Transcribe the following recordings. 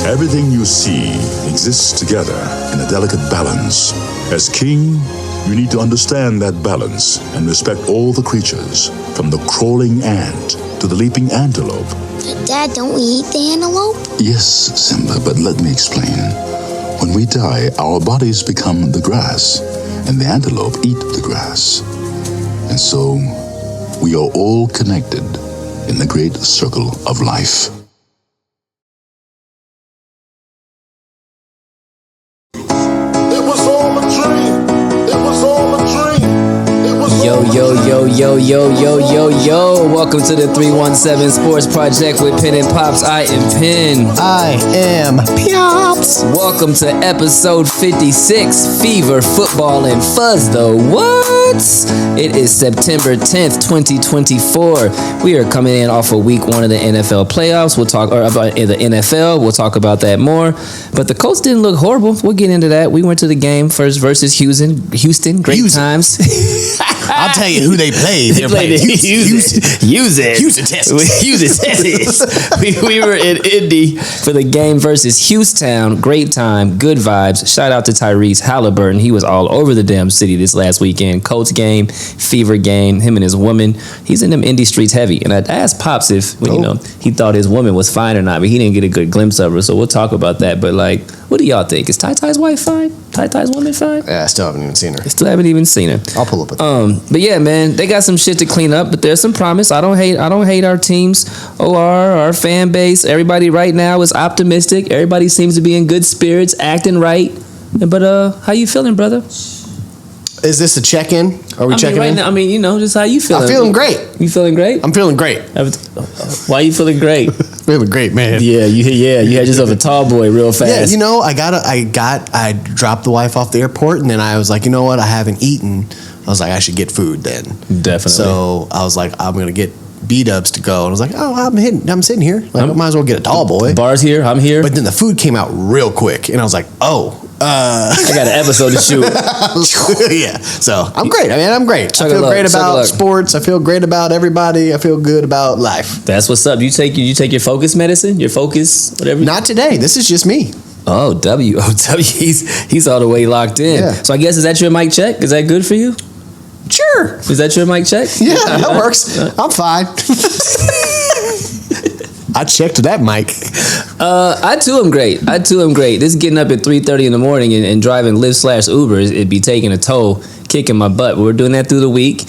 Everything you see exists together in a delicate balance. As king, you need to understand that balance and respect all the creatures, from the crawling ant to the leaping antelope. But Dad, don't we eat the antelope? Yes, Simba, but let me explain. When we die, our bodies become the grass, and the antelope eat the grass. And so, we are all connected in the great circle of life. Yo. Welcome to the 317 Sports Project with Pen and Pops. I am Pen. I am Pops. Welcome to episode 56, Fever, Football, and Fuzz, the what? It is September 10th, 2024. We are coming in off of week one of the NFL playoffs. We'll talk about the NFL. We'll talk about that more. But the Colts didn't look horrible. We'll get into that. We went to the game first versus Houston. Great times. I'll tell you who they played. They played Houston, Texas. We were in Indy for the game versus Houston. Great time, good vibes. Shout out to Tyrese Halliburton. He was all over the damn city this last weekend. Colts game, Fever game, him and his woman. He's in them Indy streets heavy. And I asked Pops if he thought his woman was fine or not, but he didn't get a good glimpse of her. So we'll talk about that. But like, what do y'all think? Is Ty-Ty's wife fine? Ty-Ty's woman fine? Yeah, I still haven't even seen her. I'll pull up with her. But yeah, man, they got some shit to clean up, but there's some promise. I don't hate our teams, our fan base. Everybody right now is optimistic. Everybody seems to be in good spirits, acting right. But how you feeling, brother? Is this a check-in? Are we checking in? Now, just how you feeling? I'm feeling great. You feeling great? I'm feeling great. Why are you feeling great? Feeling great, man. Yeah, you had yourself a tall boy real fast. Yeah, I dropped the wife off the airport, and then I was like, you know what? I haven't eaten. I was like, I should get food then. Definitely. So I was like, I'm gonna get B-dubs to go, and I was like, I'm sitting here. Like, I might as well get a tall boy. Bar's here. I'm here. But then the food came out real quick, and I was like, I got an episode to shoot. Yeah. So I'm great. I'm great. I feel great about sports. I feel great about everybody. I feel good about life. That's what's up. You take your focus medicine? Your focus, whatever? Not today. This is just me. Oh, W. He's all the way locked in. Yeah. So I guess, is that your mic check? Is that good for you? Sure. Is that your mic check? Yeah, that works. I'm fine. I checked that mic. I too am great. This getting up at 3:30 in the morning and driving Lyft/Uber, it'd be taking a toll, kicking my butt. But we're doing that through the week.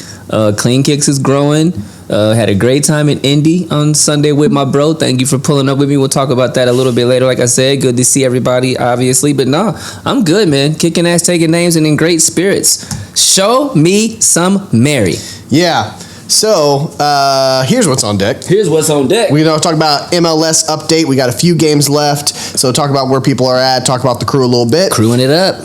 Clean Kicks is growing. Had a great time in Indy on Sunday with my bro. Thank you for pulling up with me. We'll talk about that a little bit later. Like I said, good to see everybody, obviously. But no, I'm good, man. Kicking ass, taking names, and in great spirits. Show me some Mary. Yeah. So, here's what's on deck. We're going to talk about MLS update. We got a few games left. So, talk about where people are at. Talk about the crew a little bit. Crewing it up.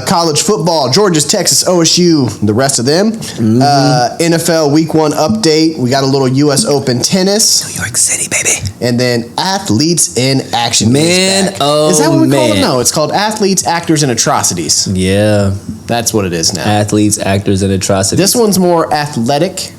College football. Georgia, Texas, OSU, the rest of them. Mm-hmm. NFL week one update. We got a little U.S. Open tennis. New York City, baby. And then Athletes in Action. Man, is that what we call it? No, it's called Athletes, Actors, and Atrocities. Yeah. That's what it is now. Athletes, Actors, and Atrocities. This one's more athletic.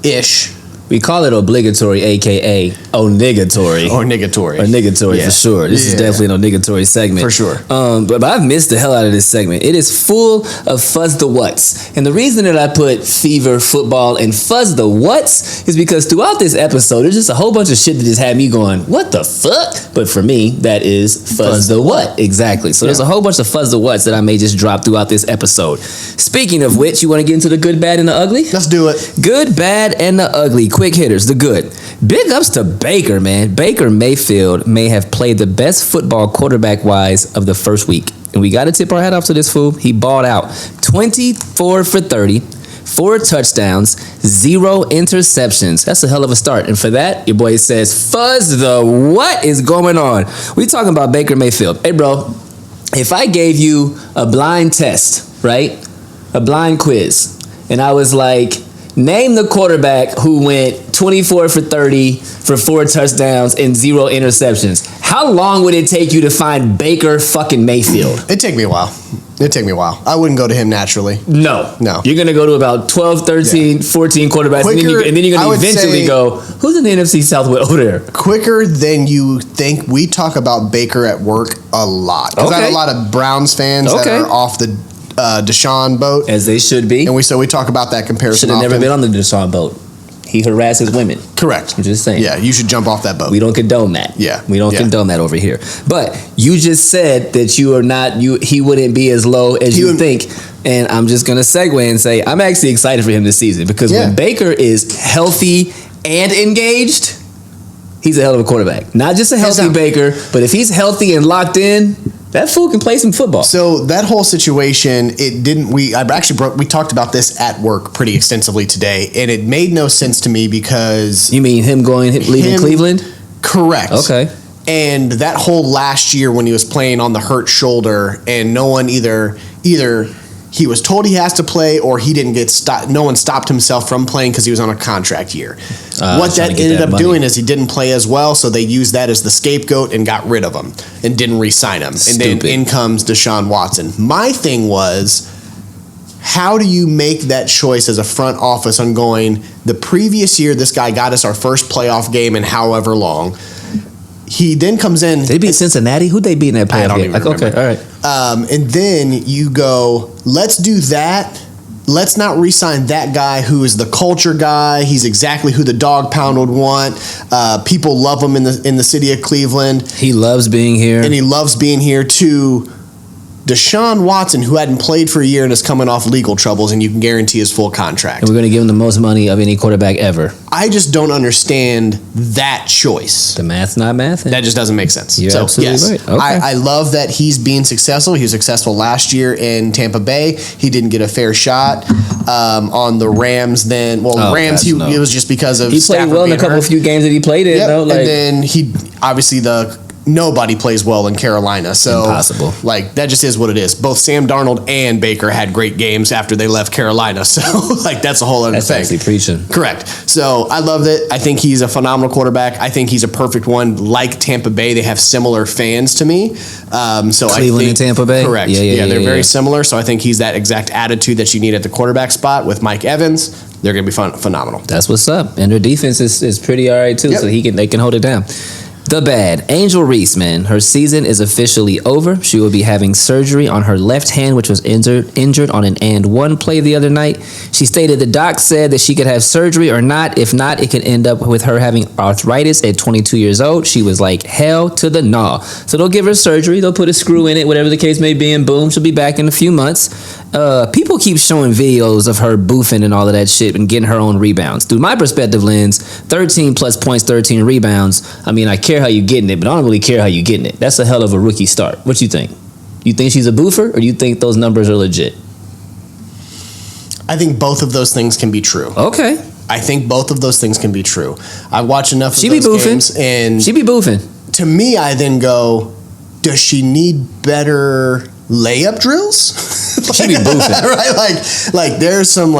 Ish. We call it obligatory, aka onigatory. Or nigatory. Yeah. For sure. This is definitely an obligatory segment. For sure. But I've missed the hell out of this segment. It is full of Fuzz the What's. And the reason that I put Fever, Football, and Fuzz the What's is because throughout this episode, there's just a whole bunch of shit that just had me going, what the fuck? But for me, that is Fuzz the What. Exactly. So there's a whole bunch of Fuzz the What's that I may just drop throughout this episode. Speaking of which, you want to get into the good, bad, and the ugly? Let's do it. Good, bad, and the ugly. Quick hitters, the good. Big ups to Baker, man. Baker Mayfield may have played the best football quarterback-wise of the first week. And we got to tip our hat off to this fool. He balled out 24 for 30, 4 touchdowns, 0 interceptions. That's a hell of a start. And for that, your boy says, Fuzz the what is going on? We talking about Baker Mayfield. Hey, bro, if I gave you a blind test, right? A blind quiz. And I was like, name the quarterback who went 24 for 30 for 4 touchdowns and 0 interceptions. How long would it take you to find Baker fucking Mayfield? It'd take me a while. It'd take me a while. I wouldn't go to him naturally. No. No. You're going to go to about 12, 13, 14 quarterbacks. Quicker, and then you're going to eventually go, who's in the NFC South over there? Quicker than you think. We talk about Baker at work a lot. Because I have a lot of Browns fans that are off the Deshaun boat. As they should be. And we talk about that comparison. Should have never been on the Deshaun boat. He harasses women. Correct. I'm just saying. Yeah, you should jump off that boat. We don't condone that. Yeah. We don't condone that over here. But you just said that you are not, he wouldn't be as low as you think. And I'm just going to segue and say, I'm actually excited for him this season because when Baker is healthy and engaged, he's a hell of a quarterback. Not just a healthy Baker, but if he's healthy and locked in, that fool can play some football. So that whole situation, we talked about this at work pretty extensively today, and it made no sense to me because you mean leaving Cleveland? Correct. Okay. And that whole last year when he was playing on the hurt shoulder, and no one either he was told he has to play or he didn't get stopped. No one stopped himself from playing because he was on a contract year. What that ended up doing is he didn't play as well, so they used that as the scapegoat and got rid of him and didn't re-sign him. Stupid. And then in comes Deshaun Watson. My thing was, how do you make that choice as a front office on going, the previous year this guy got us our first playoff game in however long. He then comes in. They beat Cincinnati? Who'd they beat in that playoff game? I don't even remember. Okay, all right. And then you go, let's do that. Let's not re-sign that guy who is the culture guy. He's exactly who the dog pound would want. People love him in the city of Cleveland. He loves being here. And he loves being here too. Deshaun Watson, who hadn't played for a year and is coming off legal troubles, and you can guarantee his full contract. And we're going to give him the most money of any quarterback ever. I just don't understand that choice. The math's not mathing. That just doesn't make sense. You're absolutely right. Okay. I love that he's being successful. He was successful last year in Tampa Bay. He didn't get a fair shot on the Rams then. Well, Rams, it was just because of he played well in a few games that he played in. Yep. And then he obviously nobody plays well in Carolina. So impossible. That just is what it is. Both Sam Darnold and Baker had great games after they left Carolina. So that's a whole other thing. That's actually preaching. Correct. So I loved it. I think he's a phenomenal quarterback. I think he's a perfect one. Like Tampa Bay, they have similar fans to me. Cleveland and Tampa Bay? Correct. Yeah, they're very similar. So I think he's that exact attitude that you need at the quarterback spot with Mike Evans. They're going to be phenomenal. That's what's up. And their defense is pretty all right too. Yep. So they can hold it down. The bad. Angel Reese, man. Her season is officially over. She will be having surgery on her left hand, which was injured on an and one play the other night. She stated the doc said that she could have surgery or not. If not, it could end up with her having arthritis at 22 years old. She was like, hell to the gnaw. So they'll give her surgery. They'll put a screw in it, whatever the case may be, and boom, she'll be back in a few months. People keep showing videos of her boofing and all of that shit and getting her own rebounds. Through my perspective lens, 13 plus points, 13 rebounds. I mean, I care how you getting it, but I don't really care how you getting it. That's a hell of a rookie start. What you think? You think she's a boofer, or do you think those numbers are legit? I think both of those things can be true. Okay. I think both of those things can be true. I watch enough of those games, and she be boofing. To me, I then go, does she need better layup drills? She be boofing. Right? Like there's some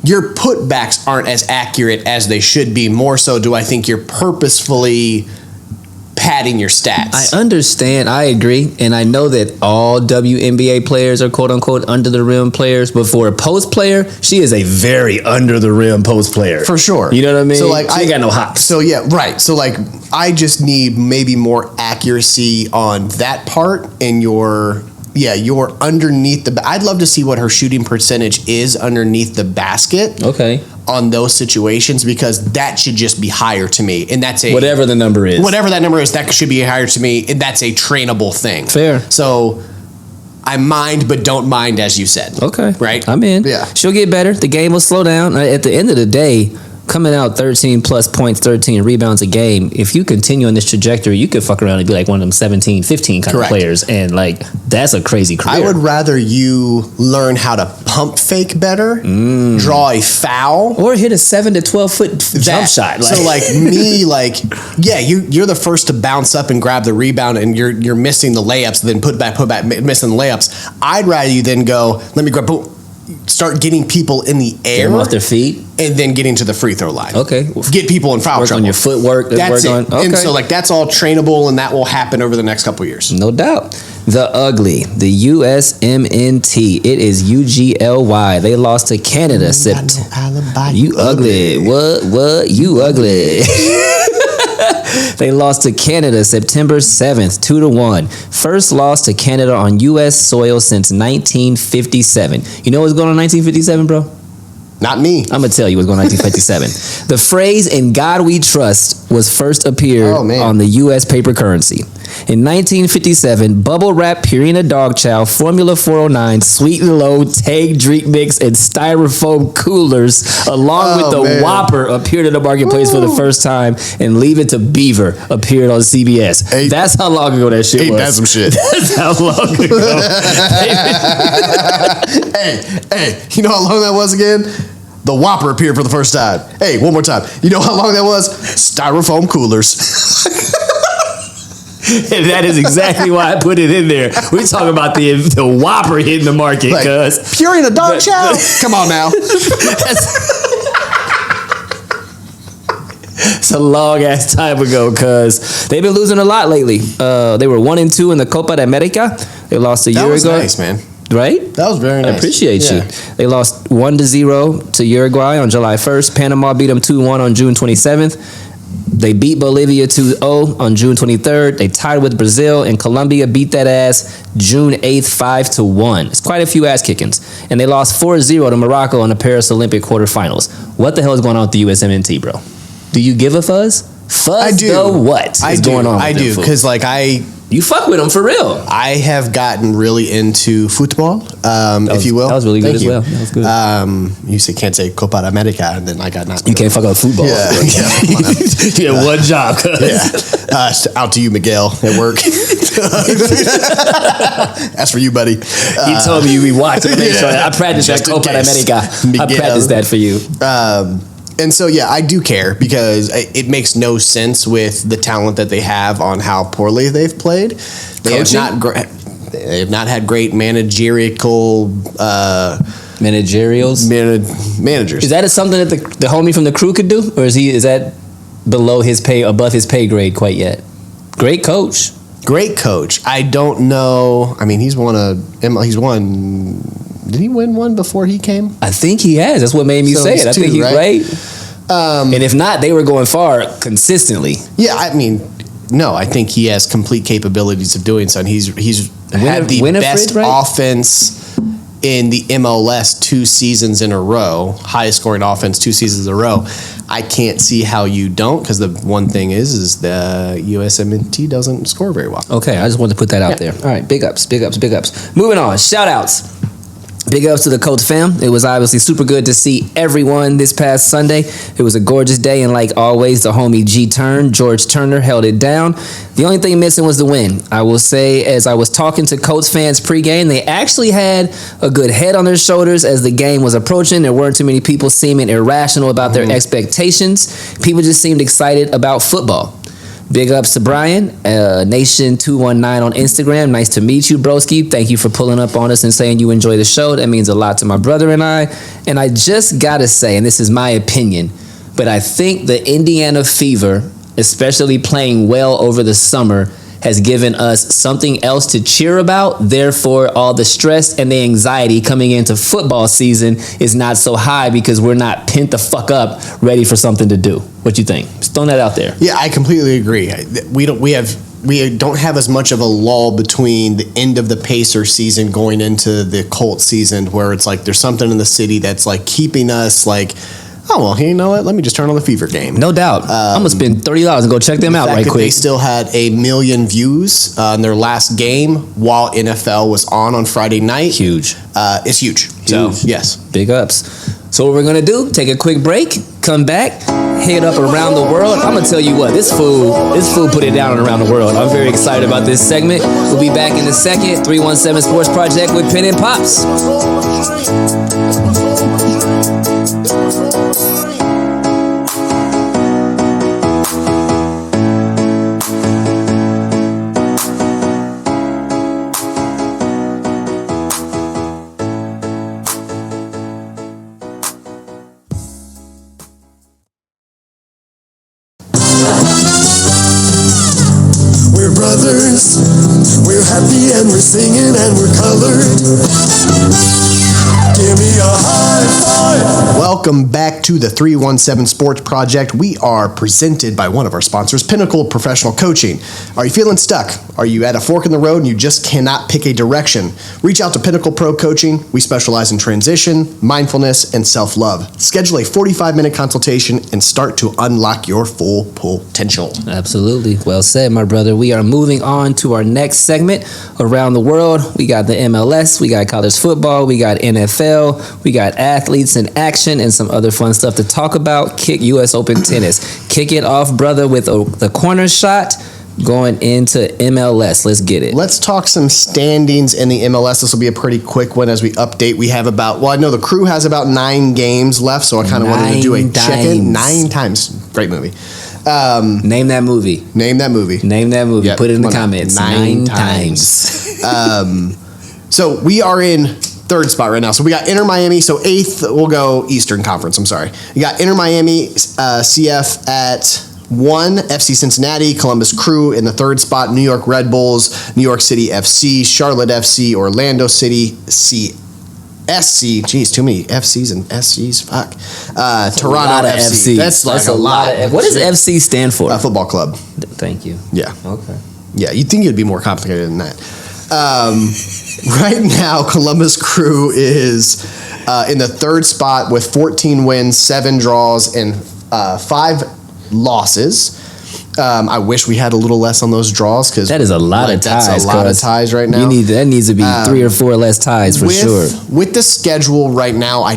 your putbacks aren't as accurate as they should be. More so, do I think you're purposefully padding your stats? I understand. I agree. And I know that all WNBA players are quote unquote under the rim players, but for a post player, she is a very under the rim post player. For sure. You know what I mean? So she ain't got no hops. So yeah, right. So I just need maybe more accuracy on that part and you're underneath I'd love to see what her shooting percentage is underneath the basket. Okay. On those situations, because that should just be higher to me, and that's whatever that number is, that should be higher to me, and that's a trainable thing. Fair. So I mind but don't mind, as you said. Okay. Right. I'm in. Yeah. She'll get better. The game will slow down. At the end of the day, coming out 13 plus points, 13 rebounds a game, if you continue on this trajectory, you could fuck around and be like one of them 17, 15 kind of players. And that's a crazy career. I would rather you learn how to pump fake better, draw a foul, or hit a 7 to 12 foot jump shot. So you're the first to bounce up and grab the rebound and you're missing the layups, then put back, missing the layups. I'd rather you then go, let me grab, boom. start getting people in the Get air them off their feet. and then getting to the free throw line. Okay. Get people in foul Work trouble. on your footwork. That's it. Okay. And so that's all trainable, and that will happen over the next couple years. No doubt. The Ugly, the USMNT. It is UGLY. They lost to Canada. You ugly. What? You ugly. They lost to Canada September 7th, 2-1. First loss to Canada on U.S. soil since 1957. You know what's going on in 1957, bro? Not me. I'm going to tell you what's going on in 1957. The phrase "In God We Trust" was first appeared on the U.S. paper currency. In 1957, bubble wrap Purina dog chow, Formula 409, Sweet and Low, Tag drink mix, and styrofoam coolers, along with the Whopper, appeared in the marketplace for the first time, and Leave It to Beaver appeared on CBS. That's how long ago that shit was. That's some shit. That's how long ago. Hey, you know how long that was again? The Whopper appeared for the first time. Hey, one more time. You know how long that was? Styrofoam coolers. And that is exactly why I put it in there. We talking about the Whopper hitting the market, cuz. Purina dog chow? Come on now. It's a long ass time ago, cuz they've been losing a lot lately. They were 1-2 in the Copa de America. They lost a year ago. That was nice, man. Right? That was very nice. I appreciate you. They lost 1-0 to Uruguay on July 1st. Panama beat them 2-1 on June 27th. They beat Bolivia 2-0 on June 23rd. They tied with Brazil, and Colombia beat that ass June 8th 5-1. It's quite a few ass kickings. And they lost 4-0 to Morocco in the Paris Olympic quarterfinals. What the hell is going on with the USMNT, bro? Do you give a fuzz? Fuzz I do. What is going on with I them do, because you fuck with them for real. I have gotten really into football, if you will. That was really good as well. That was good. You can't say Copa America, and then I got not. You can't fuck up football. Yeah. You had one job, cuz. Yeah. Out to you, Miguel, at work. That's for you, buddy. He told me you be watching. I practiced that Copa America. I practiced that for you. And so, I do care, because it makes no sense with the talent that they have on how poorly they've played. They have not had great managerial managers. Is that something that the homie from the crew could do, or is that below his pay, above his pay grade quite yet? Great coach. I don't know. I mean, he's won. Did he win one before he came? I think he has. That's what made me say it. I think he's great. And if not, they were going far consistently. Yeah, I mean, no, I think he has complete capabilities of doing so, and he's had the best offense in the MLS 2 seasons in a row, highest scoring offense 2 seasons in a row. I can't see how you don't, because the one thing is the USMNT doesn't score very well. Okay, I just wanted to put that out there. All right, big ups. Moving on, shout outs. Big ups to the Colts fam. It was obviously super good to see everyone this past Sunday. It was a gorgeous day, and like always, the homie George Turner, held it down. The only thing missing was the win. I will say, as I was talking to Colts fans pregame, they actually had a good head on their shoulders as the game was approaching. There weren't too many people seeming irrational about their expectations. People just seemed excited about football. Big ups to Brian, Nation219 on Instagram. Nice to meet you, broski. Thank you for pulling up on us and saying you enjoy the show. That means a lot to my brother and I. And I just gotta say, and this is my opinion, but I think the Indiana Fever, especially playing well over the summer, has given us something else to cheer about. Therefore, all the stress and the anxiety coming into football season is not so high, because we're not pent the fuck up ready for something to do. What you think? Just throwing that out there. Yeah, I completely agree. We don't have as much of a lull between the end of the Pacer season going into the Colts season, where it's like there's something in the city that's like keeping us like, oh, well, you know what? Let me just turn on the Fever game. No doubt. I'm going to spend $30 and go check them out right quick. They still had 1 million views in their last game while NFL was on Friday night. Huge. It's huge. So, yes. Big ups. So what we're going to do, take a quick break, come back, head up around the world. I'm going to tell you what, this fool put it down around the world. I'm very excited about this segment. We'll be back in a second. 317 Sports Project with Pen and Pops. brothers. We're happy and we're singing and we're colored. Give me a high five. Welcome back to the 317 Sports Project. We are presented by one of our sponsors, Pinnacle Professional Coaching. Are you feeling stuck? Are you at a fork in the road and you just cannot pick a direction? Reach out to Pinnacle Pro Coaching. We specialize in transition, mindfulness, and self-love. Schedule a 45-minute consultation and start to unlock your full potential. Absolutely. Well said, my brother. We are moving on to our next segment, Around the World. We got the MLS, we got college football, we got NFL, we got athletes in action, and some other fun stuff to talk about. Kick U.S. Open tennis. Kick it off, brother, with the corner shot going into MLS. Let's get it. Let's talk some standings in the MLS. This will be a pretty quick one as we update. We have I know the Crew has about 9 games left, so I kind of wanted to do a check-in. 9 times. Great movie. Name that movie. Yep. Put it in the comments. 9 times. So we are in third spot right now. So we got Inter Miami. So 8th, we'll go Eastern Conference. I'm sorry. You got Inter Miami, CF at 1, FC Cincinnati, Columbus Crew in the third spot, New York Red Bulls, New York City FC, Charlotte FC, Orlando City SC. Geez, too many FCs and SCs. Fuck. Toronto FC. That's a lot. What does FC stand for? Football club. Thank you. Yeah. Okay. Yeah, you'd think it'd be more complicated than that. Right now, Columbus Crew is in the third spot with 14 wins, 7 draws, and 5 losses. I wish we had a little less on those draws because that is a lot of ties. That's a lot of ties right now. That needs to be 3 or 4 less ties for sure. With the schedule right now, I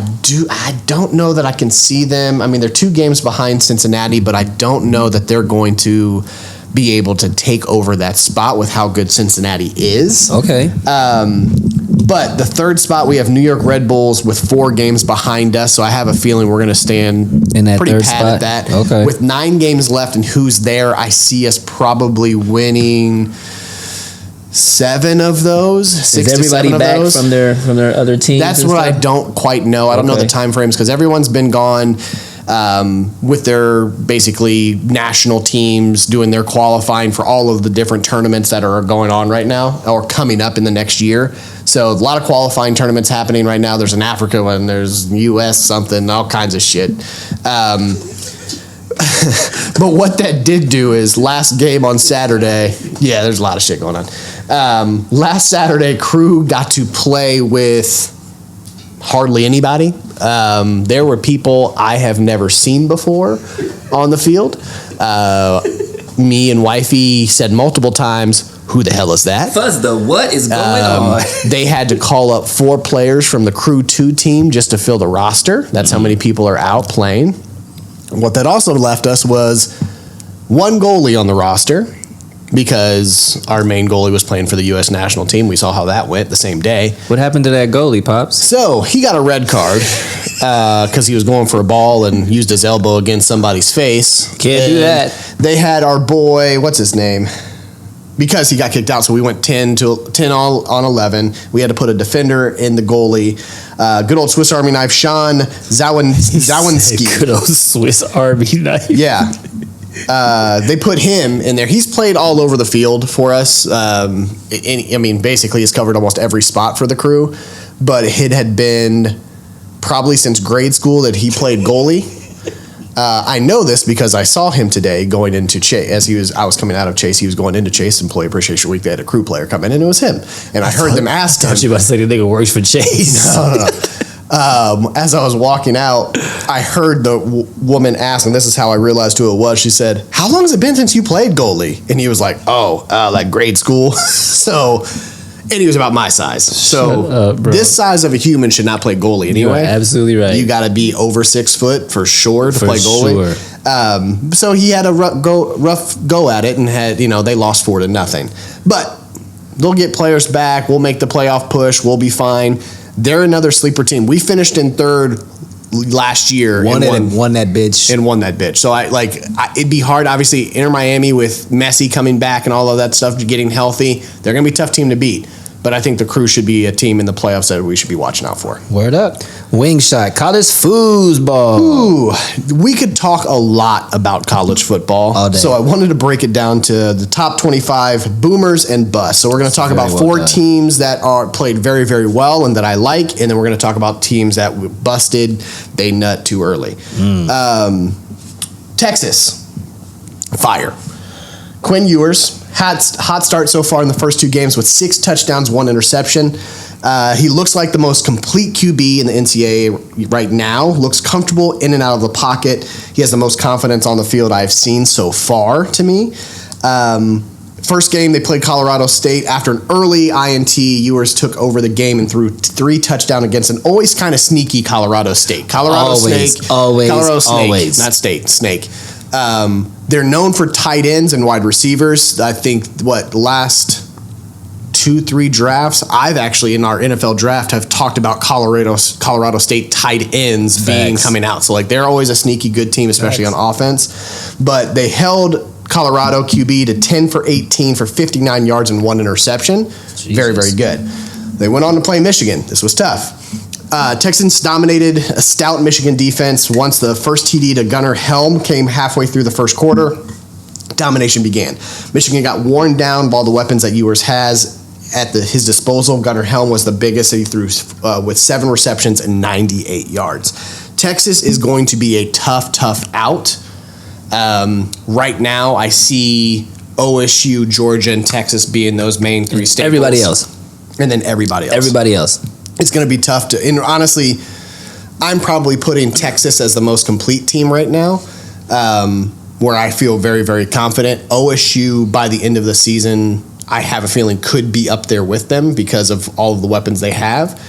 don't know that I can see them. I mean, they're 2 games behind Cincinnati, but I don't know that they're going to be able to take over that spot with how good Cincinnati is. Okay. But the third spot, we have New York Red Bulls with 4 games behind us, so I have a feeling we're going to stand in that pretty third pat spot. at that. Okay. With 9 games left and who's there, I see us probably winning 7 of those. 6 Is everybody to 7 back of those. from their other teams? That's what I don't quite know. I don't know the time frames because everyone's been gone with their basically national teams doing their qualifying for all of the different tournaments that are going on right now or coming up in the next year. So a lot of qualifying tournaments happening right now. There's an Africa one, there's US something, all kinds of shit. But what that did do is last game on Saturday, yeah, there's a lot of shit going on. Last Saturday, Crew got to play with hardly anybody. There were people I have never seen before on the field. Me and wifey said multiple times, who the hell is that? Fuzz, what is going on? They had to call up 4 players from the Crew 2 team just to fill the roster. That's how many people are out playing. What that also left us was 1 goalie on the roster because our main goalie was playing for the U.S. national team. We saw how that went the same day. What happened to that goalie, Pops? So he got a red card because he was going for a ball and used his elbow against somebody's face. Can't do that. They had our boy, what's his name? Because he got kicked out, so we went 10 on 11. We had to put a defender in the goalie. Good old Swiss Army knife, Sean Zawinski. Good old Swiss Army knife. Yeah. They put him in there. He's played all over the field for us. Basically he's covered almost every spot for the Crew. But it had been probably since grade school that he played goalie. I know this because I saw him today going into Chase. I was coming out of Chase, he was going into Chase Employee Appreciation Week. They had a Crew player come in, and it was him. And I heard them ask him. I thought you about to say the nigga works for Chase. No. As I was walking out, I heard the woman ask, and this is how I realized who it was. She said, "How long has it been since you played goalie?" And he was like, like grade school. And he was about my size. So this size of a human should not play goalie anyway. You're absolutely right. You got to be over 6 foot for sure to play goalie. Sure. So he had a rough go at it and had, they lost 4-0. But they'll get players back. We'll make the playoff push. We'll be fine. They're another sleeper team. We finished in 3rd last year won that bitch. So it'd be hard. Obviously, Inter Miami with Messi coming back and all of that stuff, getting healthy, they're gonna be a tough team to beat. But I think the Crew should be a team in the playoffs that we should be watching out for. Word up. Wing shot. College foosball. Ooh, we could talk a lot about college football. All day. So I wanted to break it down to the top 25 boomers and busts. So we're going to talk about four teams that are played very, very well and that I like. And then we're going to talk about teams that were busted. They nut too early. Texas. Fire. Quinn Ewers. Hot start so far in the first two games with 6 touchdowns, 1 interception. He looks like the most complete QB in the NCAA right now. Looks comfortable in and out of the pocket. He has the most confidence on the field I've seen so far to me. First game, they played Colorado State. After an early INT, Ewers took over the game and threw 3 touchdowns against an always kind of sneaky Colorado State. Colorado Snake. Not State, Snake. They're known for tight ends and wide receivers. I think, last 2-3 drafts, I've actually, in our NFL draft, have talked about Colorado State tight ends coming out. So, they're always a sneaky good team, especially on offense. But they held Colorado QB to 10 for 18 for 59 yards and 1 interception. Jesus. Very, very good. They went on to play Michigan. This was tough. Texans dominated a stout Michigan defense once the first TD to Gunnar Helm came halfway through the first quarter. Domination began. Michigan got worn down by all the weapons that Ewers has at his disposal. Gunnar Helm was the biggest that he threw with 7 receptions and 98 yards. Texas is going to be a tough out. Right now, I see OSU, Georgia, and Texas being those main 3 staples. Everybody else. And then everybody else. It's going to be tough to, and honestly, I'm probably putting Texas as the most complete team right now, where I feel very, very confident. OSU, by the end of the season, I have a feeling could be up there with them because of all of the weapons they have.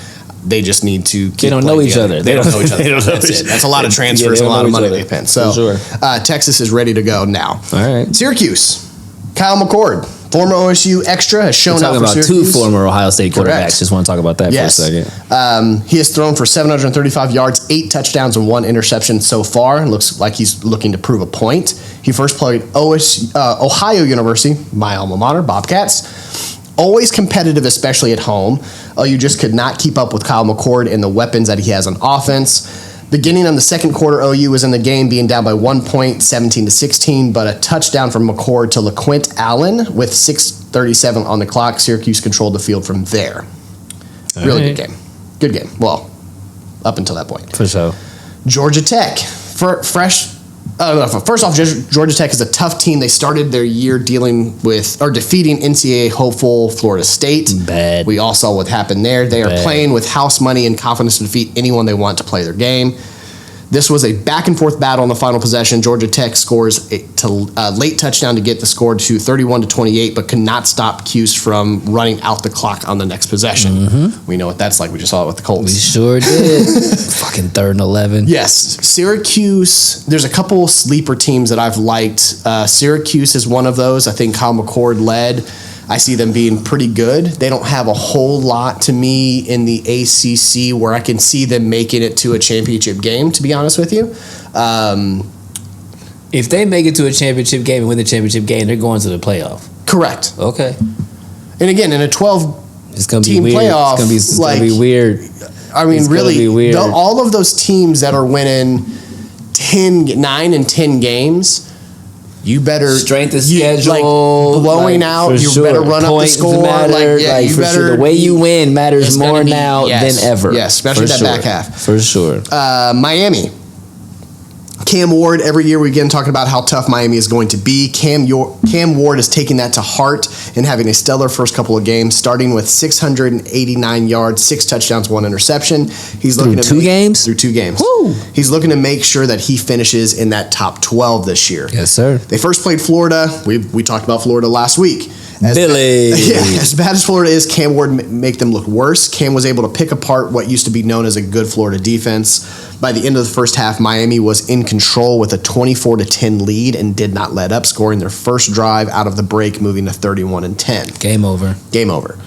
They just need to keep They don't know each other. They don't know each other. That's it. That's a lot of transfers and a lot of money they spent. So Texas is ready to go now. All right. Syracuse. Kyle McCord, former OSU extra, has shown out for Syracuse. We're talking about 2 former Ohio State quarterbacks. Just want to talk about that for a second. He has thrown for 735 yards, 8 touchdowns, and 1 interception so far. Looks like he's looking to prove a point. He first played Ohio University, my alma mater, Bobcats. Always competitive, especially at home. You just could not keep up with Kyle McCord and the weapons that he has on offense. Beginning on the second quarter, OU was in the game, being down by 1 point, 17-16, but a touchdown from McCord to LaQuint Allen with 6:37 on the clock. Syracuse controlled the field from there. Really good game. Good game. Well, up until that point. For sure. Georgia Tech, first off, Georgia Tech is a tough team. They started their year defeating NCAA hopeful Florida State. Bad. We all saw what happened there. They are playing with house money and confidence to defeat anyone they want to play their game. This was a back-and-forth battle on the final possession. Georgia Tech scores a late touchdown to get the score to 31-28, but could not stop Cuse from running out the clock on the next possession. Mm-hmm. We know what that's like. We just saw it with the Colts. We sure did. Fucking 3rd and 11. Yes. Syracuse, there's a couple sleeper teams that I've liked. Syracuse is one of those. I think Kyle McCord led. I see them being pretty good. They don't have a whole lot to me in the ACC where I can see them making it to a championship game, to be honest with you. If they make it to a championship game and win the championship game, they're going to the playoff. Correct. Okay. And again, in a 12-team playoff, it's gonna be weird. I mean, really, all of those teams that are winning 9 and 10 games, you better strength of schedule, blowing out. You better run up the score. The way you win matters more now than ever. Yes, especially that back half. For sure. Miami. Cam Ward, every year we begin talking about how tough Miami is going to be. Cam Ward is taking that to heart and having a stellar first couple of games, starting with 689 yards, 6 touchdowns, 1 interception. He's looking through 2 games? Through 2 games. Woo. He's looking to make sure that he finishes in that top 12 this year. Yes, sir. They first played Florida. We talked about Florida last week. As bad as Florida is, Cam Ward make them look worse. Cam was able to pick apart what used to be known as a good Florida defense. By the end of the first half, Miami was in control with a 24-10 lead and did not let up, scoring their first drive out of the break, moving to 31-10. Game over.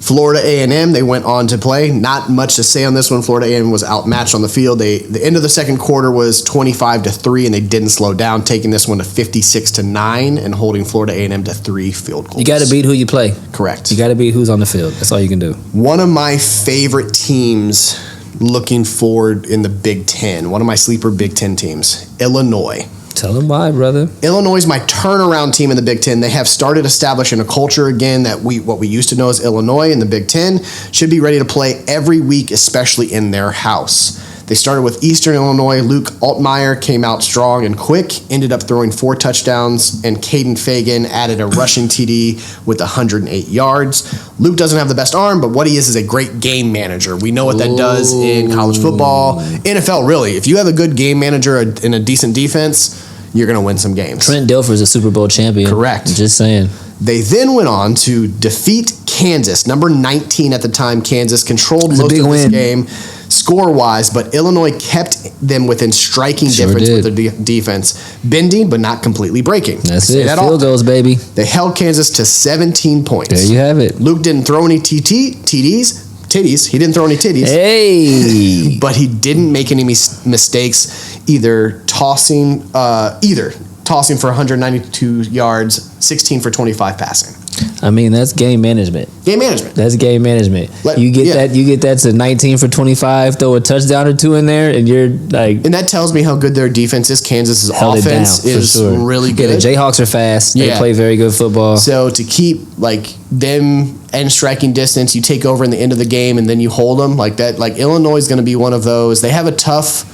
Florida A&M, they went on to play. Not much to say on this one. Florida A&M was outmatched on the field. The end of the second quarter was 25-3, and they didn't slow down, taking this one to 56-9 and holding Florida A&M to 3 field goals. You got to beat who you play. Correct. You got to beat who's on the field. That's all you can do. One of my favorite teams looking forward in the Big Ten, one of my sleeper Big Ten teams, Illinois. Tell them why, brother. Illinois is my turnaround team in the Big Ten. They have started establishing a culture again that what we used to know as Illinois in the Big Ten should be ready to play every week, especially in their house. They started with Eastern Illinois. Luke Altmaier came out strong and quick, ended up throwing 4 touchdowns, and Caden Fagan added a rushing TD with 108 yards. Luke doesn't have the best arm, but what he is a great game manager. We know what that does in college football, NFL, really. If you have a good game manager and a decent defense, you're going to win some games. Trent Dilfer is a Super Bowl champion. Correct. Just saying. They then went on to defeat Kansas, number 19 at the time. Kansas controlled most of this game score-wise, but Illinois kept them within striking difference with their defense, bending but not completely breaking. That's it. Field goals, baby. They held Kansas to 17 points. There you have it. Luke didn't throw any titties. He didn't throw any titties. Hey! But he didn't make any mistakes, either tossing for 192 yards, 16 for 25 passing. I mean, that's game management. That's game management. You get that to 19 for 25, throw a touchdown or two in there, and you're like... And that tells me how good their defense is. Kansas's offense is really good. Yeah, the Jayhawks are fast. They play very good football. So to keep them and striking distance, you take over in the end of the game, and then you hold them like that. Illinois is going to be one of those. They have a tough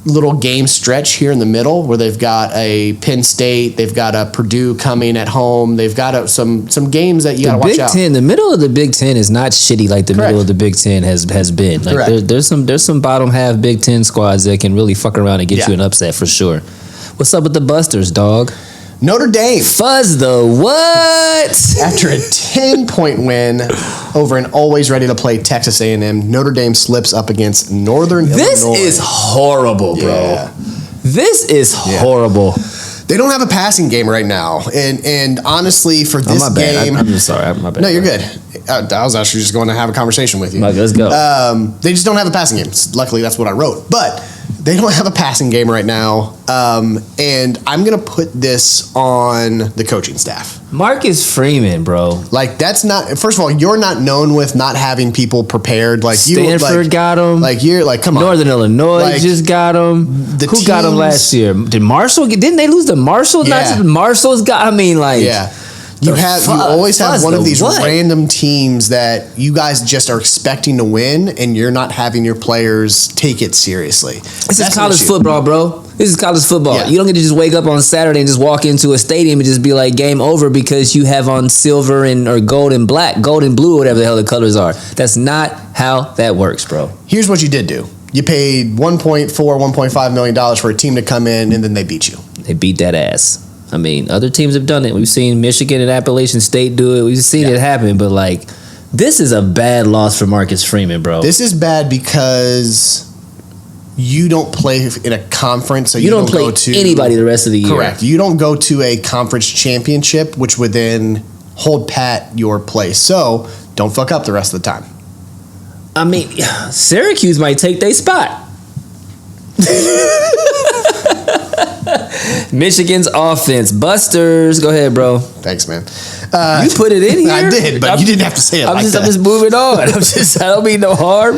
little game stretch here in the middle where they've got a Penn State, they've got a Purdue coming at home, they've got some games that you got to watch out. The middle of the Big Ten is not shitty like the middle of the Big Ten has been. There's some bottom half Big Ten squads that can really fuck around and get you an upset for sure. What's up with the Busters, dog? Notre Dame. Fuzz the what? After a 10-point win over an always ready to play Texas A&M, Notre Dame slips up against Northern Illinois. This is horrible, bro. Yeah. This is horrible. They don't have a passing game right now, and honestly, for this game, I'm just sorry. My bad. No, you're good. I was actually just going to have a conversation with you. Let's go. They just don't have a passing game. Luckily, that's what I wrote, but they don't have a passing game right now, and I'm going to put this on the coaching staff. Marcus Freeman, bro. That's not... First of all, you're not known with not having people prepared. Stanford got him. Come on. Northern Illinois just got him. Who got him last year? Did Marshall... Didn't they lose to Marshall? Yeah. Not just Marshall's got... Yeah. You always have one of these random teams that you guys just are expecting to win, and you're not having your players take it seriously. This is college football, bro. This is college football. Yeah. You don't get to just wake up on Saturday and just walk into a stadium and just be like, game over because you have on silver or gold and black, gold and blue, whatever the hell the colors are. That's not how that works, bro. Here's what you did do. You paid $1.5 million for a team to come in, and then they beat you. They beat that ass. I mean, other teams have done it. We've seen Michigan and Appalachian State do it. We've seen it happen, but this is a bad loss for Marcus Freeman, bro. This is bad because you don't play in a conference, so you don't play go to anybody the rest of the year. Correct. You don't go to a conference championship, which would then hold pat your place. So don't fuck up the rest of the time. I mean, Syracuse might take their spot. Michigan's offense. Busters. Go ahead, bro. Thanks, man. You put it in here? I did, but you didn't have to say it I'm that. just moving on. I don't mean no harm.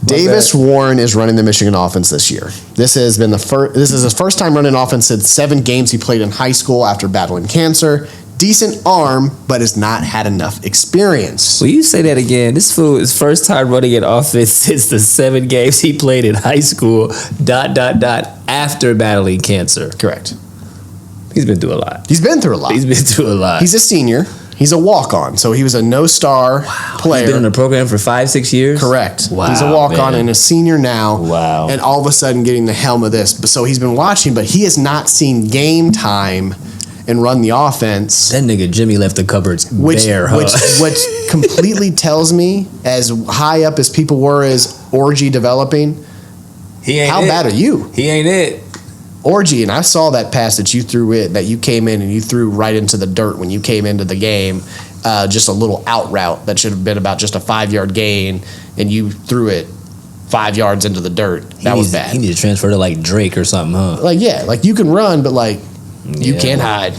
Davis Warren is running the Michigan offense this year. This is his first time running offense since 7 games he played in high school after battling cancer. Decent arm, but has not had enough experience. Will you say that again? This fool is first time running an offense since the 7 games he played in high school, ... after battling cancer. Correct. He's been through a lot. He's been through a lot. He's a senior. He's a walk-on, so he was a no-star player. He's been in the program for 5-6 years? Correct. Wow, he's a walk-on and a senior now. Wow. And all of a sudden getting the helm of this. So he's been watching, but he has not seen game time and run the offense. That nigga Jimmy left the cupboards bare, huh? Which completely tells me, as high up as people were as Orgy developing, how bad are you? He ain't it. Orgy, and I saw that pass that you threw that you came in and you threw right into the dirt when you came into the game. just a little out route that should have been about just a 5-yard gain, and you threw it 5 yards into the dirt. That was bad. He needs to transfer to like Drake or something, huh? Like, yeah, like you can run, but like you can't hide.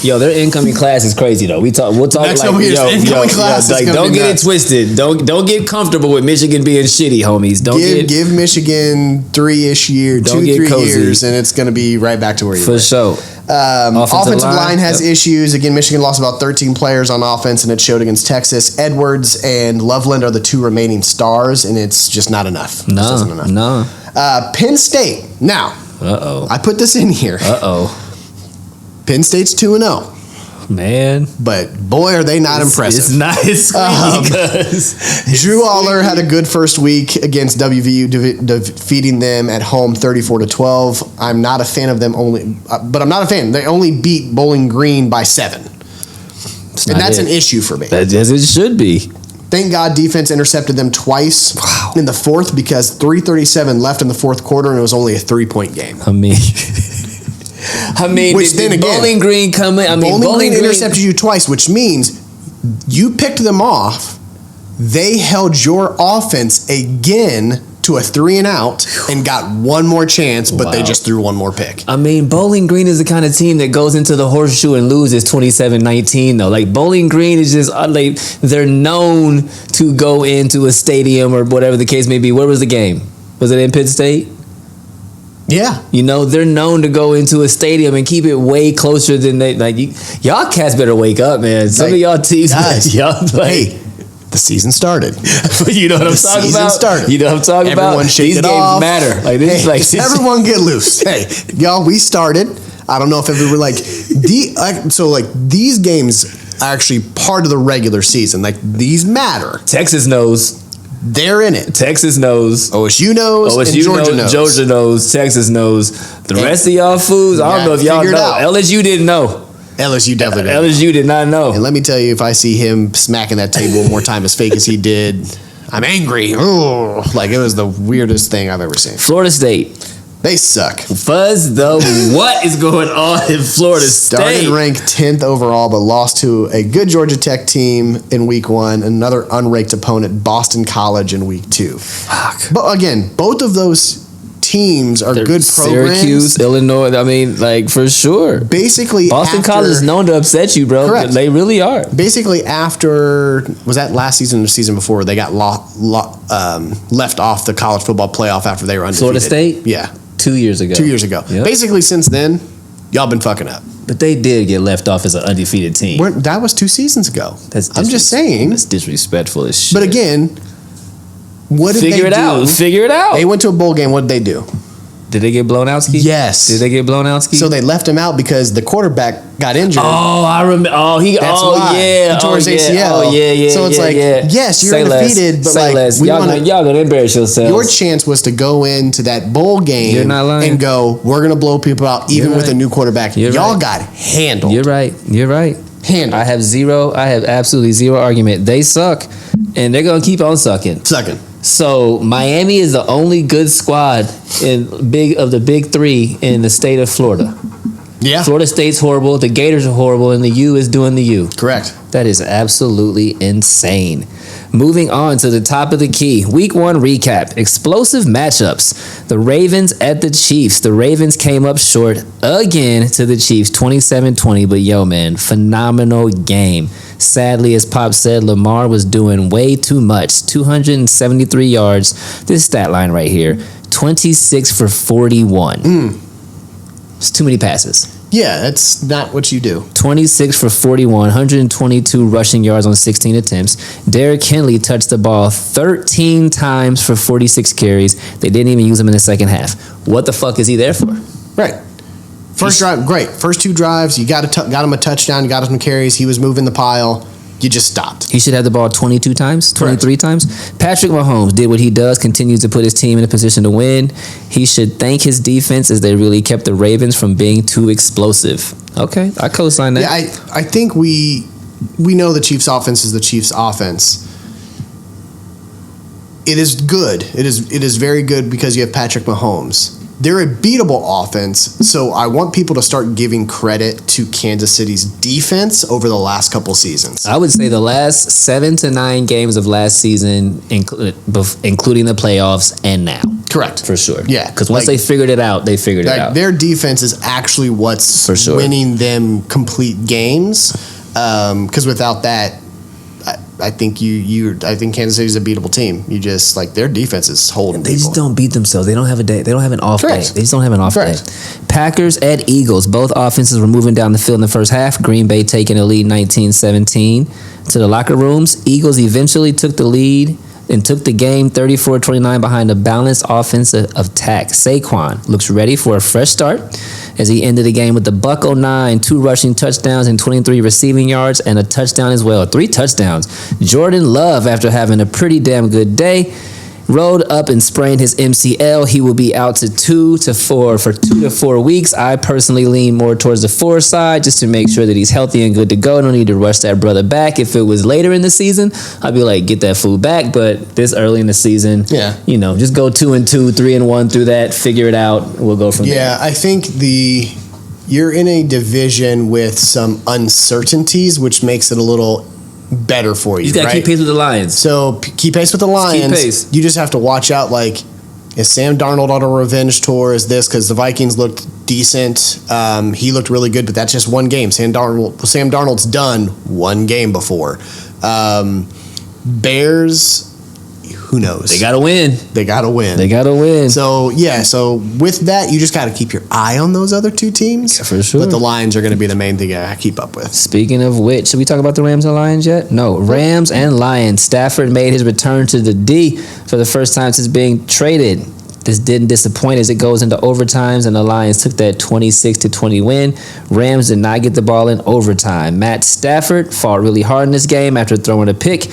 Yo, their incoming class is crazy though. We'll talk Next like couple years, incoming class is like, gonna don't be get nuts. it twisted. Don't get comfortable with Michigan being shitty, homies. Give Michigan 3-ish years, Don't 2-3 get cozy. years, and it's going to be right back to where you were. for sure. Offensive line has issues. Again, Michigan lost about 13 players on offense, and it showed against Texas. Edwards and Loveland are the 2 remaining stars, and it's just not enough. It just isn't enough. No. Penn State. Now, I put this in here. Penn State's 2-0. Man, but boy, are they not impressive. It's not as because Drew Aller had a good first week against WVU, defeating them at home 34-12. I'm not a fan of them but I'm not a fan. They only beat Bowling Green by 7, and that's an issue for me. As it should be. Thank God defense intercepted them twice in the fourth, because 3:37 left in the fourth quarter, and it was only a 3-point game. I mean, which then again, Bowling Green come in. Bowling Green intercepted you twice, which means you picked them off. They held your offense again to a 3-and-out and got one more chance, but they just threw one more pick. I mean, Bowling Green is the kind of team that goes into the horseshoe and loses 27-19, though. Like, Bowling Green is just, like, they're known to go into a stadium or whatever the case may be. Where was the game? Was it in Pitt State? Yeah. You know, they're known to go into a stadium and keep it way closer than they, like, y'all cats better wake up, man. Some of y'all teams, guys, y'all play. Hey, the season started. You know what I'm talking about? Started. You know what I'm talking about? Everyone shake These it games off. matter. Like, this, everyone get loose. Hey, y'all, we started. I don't know if everyone these games are actually part of the regular season. Like, these matter. Texas knows. They're in it. Texas knows. OSU knows. OSU and Georgia knows. Georgia knows. Texas knows. The rest of y'all fools, I don't know if y'all know. LSU didn't know. LSU definitely didn't. LSU did not know. And let me tell you, if I see him smacking that table one more time as fake as he did, I'm angry. Ooh, like, it was the weirdest thing I've ever seen. Florida State. They suck. Fuzz, what is going on in Florida State? Started ranked 10th overall, but lost to a good Georgia Tech team in week 1, another unranked opponent, Boston College, in week 2. Fuck. But again, both of those teams are good programs. Syracuse, Illinois, I mean, like, for sure. Basically, Boston College is known to upset you, bro. Correct. They really are. Basically, after, was that last season or the season before, they got left off the college football playoff after they were undefeated. Florida State? Yeah. 2 years ago. 2 years ago. Yep. Basically, since then, y'all been fucking up. But they did get left off as an undefeated team. That was 2 seasons ago. I'm just saying. That's disrespectful as shit. But again, what did they do? Figure it out. They went to a bowl game. What did they do? Did they get blown out, Ski? Yes. Did they get blown out, Ski? So they left him out because the quarterback got injured. Oh, I remember. That's why. Yeah. He tore his ACL. Oh, yeah. So it's yes, you're undefeated, but Say less. Y'all gonna embarrass yourselves. Your chance was to go into that bowl game You're not lying. and go, we're going to blow people out even with a new quarterback. Y'all got handled. You're right. Handled. I have absolutely zero argument. They suck, and they're gonna keep on sucking. So Miami is the only good squad of the big 3 in the state of Florida. Yeah. Florida State's horrible. The Gators are horrible, and the U is doing the U. Correct. That is absolutely insane. Moving on to the top of the key. Week 1 recap. Explosive matchups. The Ravens at the Chiefs. The Ravens came up short again to the Chiefs, 27-20. But yo, man, phenomenal game. Sadly, as Pop said, Lamar was doing way too much. 273 yards. This stat line right here. 26 for 41. It's too many passes. Yeah, that's not what you do. 26 for 41, 122 rushing yards on 16 attempts. Derrick Henry touched the ball 13 times for 46 carries. They didn't even use him in the second half. What the fuck is he there for? Right. First drive, great. First 2 drives, you got him a touchdown, you got him some carries. He was moving the pile. You just stopped. He should have the ball 22 times, 23 times. Patrick Mahomes did what he does, continues to put his team in a position to win. He should thank his defense as they really kept the Ravens from being too explosive. Okay, I co-sign that. Yeah, I think we know the Chiefs' offense is the Chiefs' offense. It is good. It is very good because you have Patrick Mahomes. they're a beatable offense, so I want people to start giving credit to Kansas City's defense over the last couple seasons. I would say the last 7 to 9 games of last season, including the playoffs and now. Correct. For sure. Yeah. Because once they figured it out, they figured it out. Their defense is actually what's For sure. winning them complete games. Because without that, I think I think Kansas City's a beatable team. You just their defense is holding. They just don't beat themselves. They don't have a day. They don't have an off Correct. day. They just don't have an off Correct. day. Packers at Eagles. Both offenses were moving down the field in the first half. Green Bay taking a lead 19-17 to the locker rooms. Eagles eventually took the lead and took the game 34-29 behind a balanced offensive attack. Saquon looks ready for a fresh start as he ended the game with the $109, 2 rushing touchdowns and 23 receiving yards and a touchdown as well. 3 touchdowns. Jordan Love, after having a pretty damn good day, rolled up and sprained his MCL. He will be out for 2 to 4 weeks. I personally lean more towards the 4 side just to make sure that he's healthy and good to go. No need to rush that brother back. If it was later in the season, I'd be like, get that fool back. But this early in the season, just go 2-2, 3-1 through that, figure it out. We'll go from there. Yeah, I think you're in a division with some uncertainties, which makes it a little better for you. You got to keep pace with the Lions. So keep pace with the Lions. Keep pace. You just have to watch out. Is Sam Darnold on a revenge tour? Is this because the Vikings looked decent? He looked really good, but that's just one game. Sam Darnold's done one game before. Bears. Who knows? They got to win. They got to win. They got to win. So with that, you just got to keep your eye on those other 2 teams. Yeah, for sure. But the Lions are going to be the main thing I keep up with. Speaking of which, should we talk about the Rams and Lions yet? No. Rams and Lions. Stafford made his return to the D for the first time since being traded. This didn't disappoint as it goes into overtimes, and the Lions took that 26-20 win. Rams did not get the ball in overtime. Matt Stafford fought really hard in this game after throwing a pick,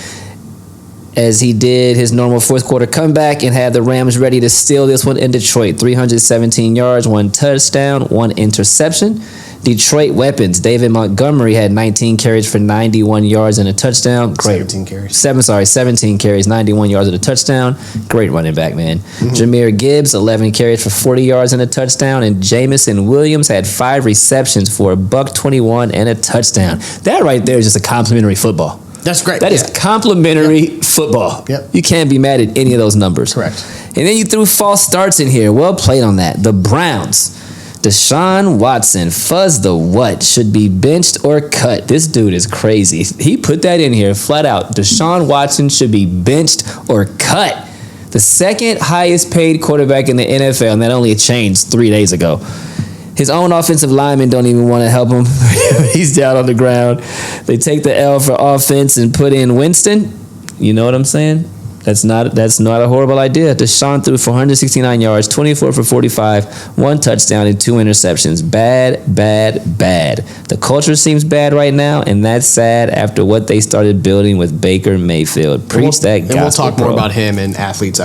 as he did his normal fourth quarter comeback and had the Rams ready to steal this one in Detroit. 317 yards, 1 touchdown, 1 interception. Detroit weapons. David Montgomery had 19 carries for 91 yards and a touchdown. Great. 17 carries, 91 yards and a touchdown. Great running back, man. Jahmyr Gibbs, 11 carries for 40 yards and a touchdown. And Jamison Williams had 5 receptions for $121 and a touchdown. That right there is just a complimentary football. That's great. That is complimentary football. Yep. You can't be mad at any of those numbers. Correct. And then you threw false starts in here. Well played on that. The Browns. Deshaun Watson, Fuzz the what, should be benched or cut. This dude is crazy. He put that in here flat out. Deshaun Watson should be benched or cut. The second highest paid quarterback in the NFL, and that only changed 3 days ago. His own offensive linemen don't even want to help him. He's down on the ground. They take the L for offense and put in Winston. You know what I'm saying? That's not a horrible idea. Deshaun threw for 169 yards, 24 for 45, 1 touchdown, and 2 interceptions. Bad. The culture seems bad right now, and that's sad after what they started building with Baker Mayfield. Preach that gospel. And we'll talk more about him and actors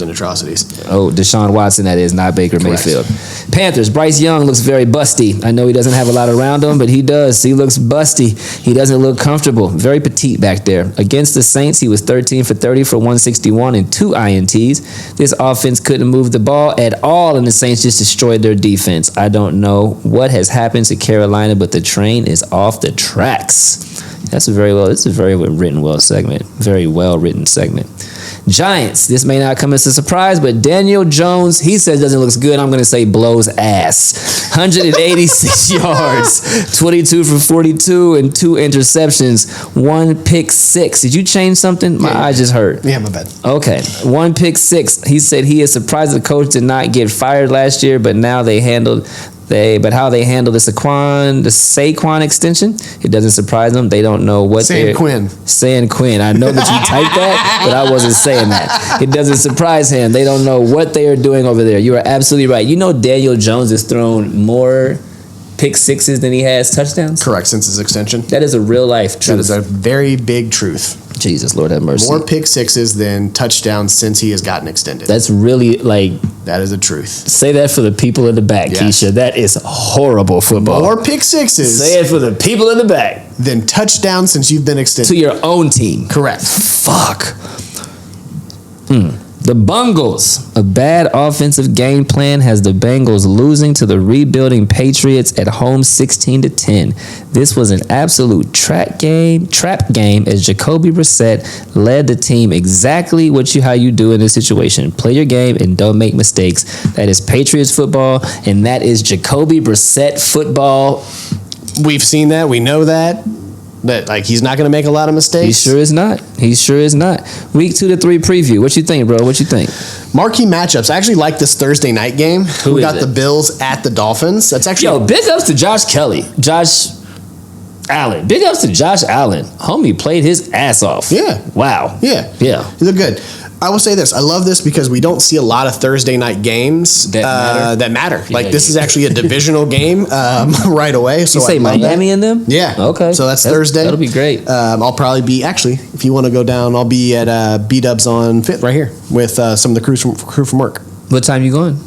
and atrocities. Oh, Deshaun Watson, that is, not Baker Correct. Mayfield. Panthers, Bryce Young looks very busty. I know he doesn't have a lot around him, but he does. He looks busty. He doesn't look comfortable. Very petite back there. Against the Saints, he was 13 for 30 for 161 and 2 INTs. This offense couldn't move the ball at all, and the Saints just destroyed their defense. I don't know what has happened to Carolina, but the train is off the tracks. This is a very well written segment. Giants, this may not come as a surprise, but Daniel Jones, he says doesn't look good. I'm going to say blows ass. 186 yards, 22 for 42, and 2 interceptions, 1 pick 6. Did you change something? My eye just hurt. Yeah, my bad. Okay, 1 pick 6. He said he is surprised the coach did not get fired last year, but now how they handle the Saquon extension, it doesn't surprise them. They don't know what San Quinn. I know that you typed that, but I wasn't saying that. It doesn't surprise him. They don't know what they are doing over there. You are absolutely right. You know Daniel Jones has thrown more pick 6s than he has touchdowns? Correct, since his extension. That is a real life truth. That is a very big truth. Jesus, Lord have mercy. More pick 6s than touchdowns since he has gotten extended. That's really that is a truth. Say that for the people in the back, Yes. Keisha. That is horrible football. More pick 6s. Say it for the people in the back. Than touchdowns since you've been extended. To your own team. Correct. Fuck. The Bungles. A bad offensive game plan has the Bengals losing to the rebuilding Patriots at home 16-10. This was an absolute trap game as Jacoby Brissett led the team exactly how you do in this situation. Play your game and don't make mistakes. That is Patriots football, and that is Jacoby Brissett football. We've seen that. We know that. That like he's not going to make a lot of mistakes. He sure is not. Week 2 to 3 preview. What you think, bro? What you think? Marquee matchups. I actually like this Thursday night game. We got the Bills at the Dolphins. That's actually big ups to Josh Allen. Big ups to Josh Allen. Homie played his ass off. Yeah. Wow. Yeah. Yeah. He looked good. I will say this. I love this because we don't see a lot of Thursday night games that matter. Like this is actually a divisional game right away. So you say Miami in them? Yeah. Okay. So that's Thursday. That'll be great. I'll probably be if you want to go down, I'll be at B-Dubs on 5th right here with some of the crew from work. What time you going?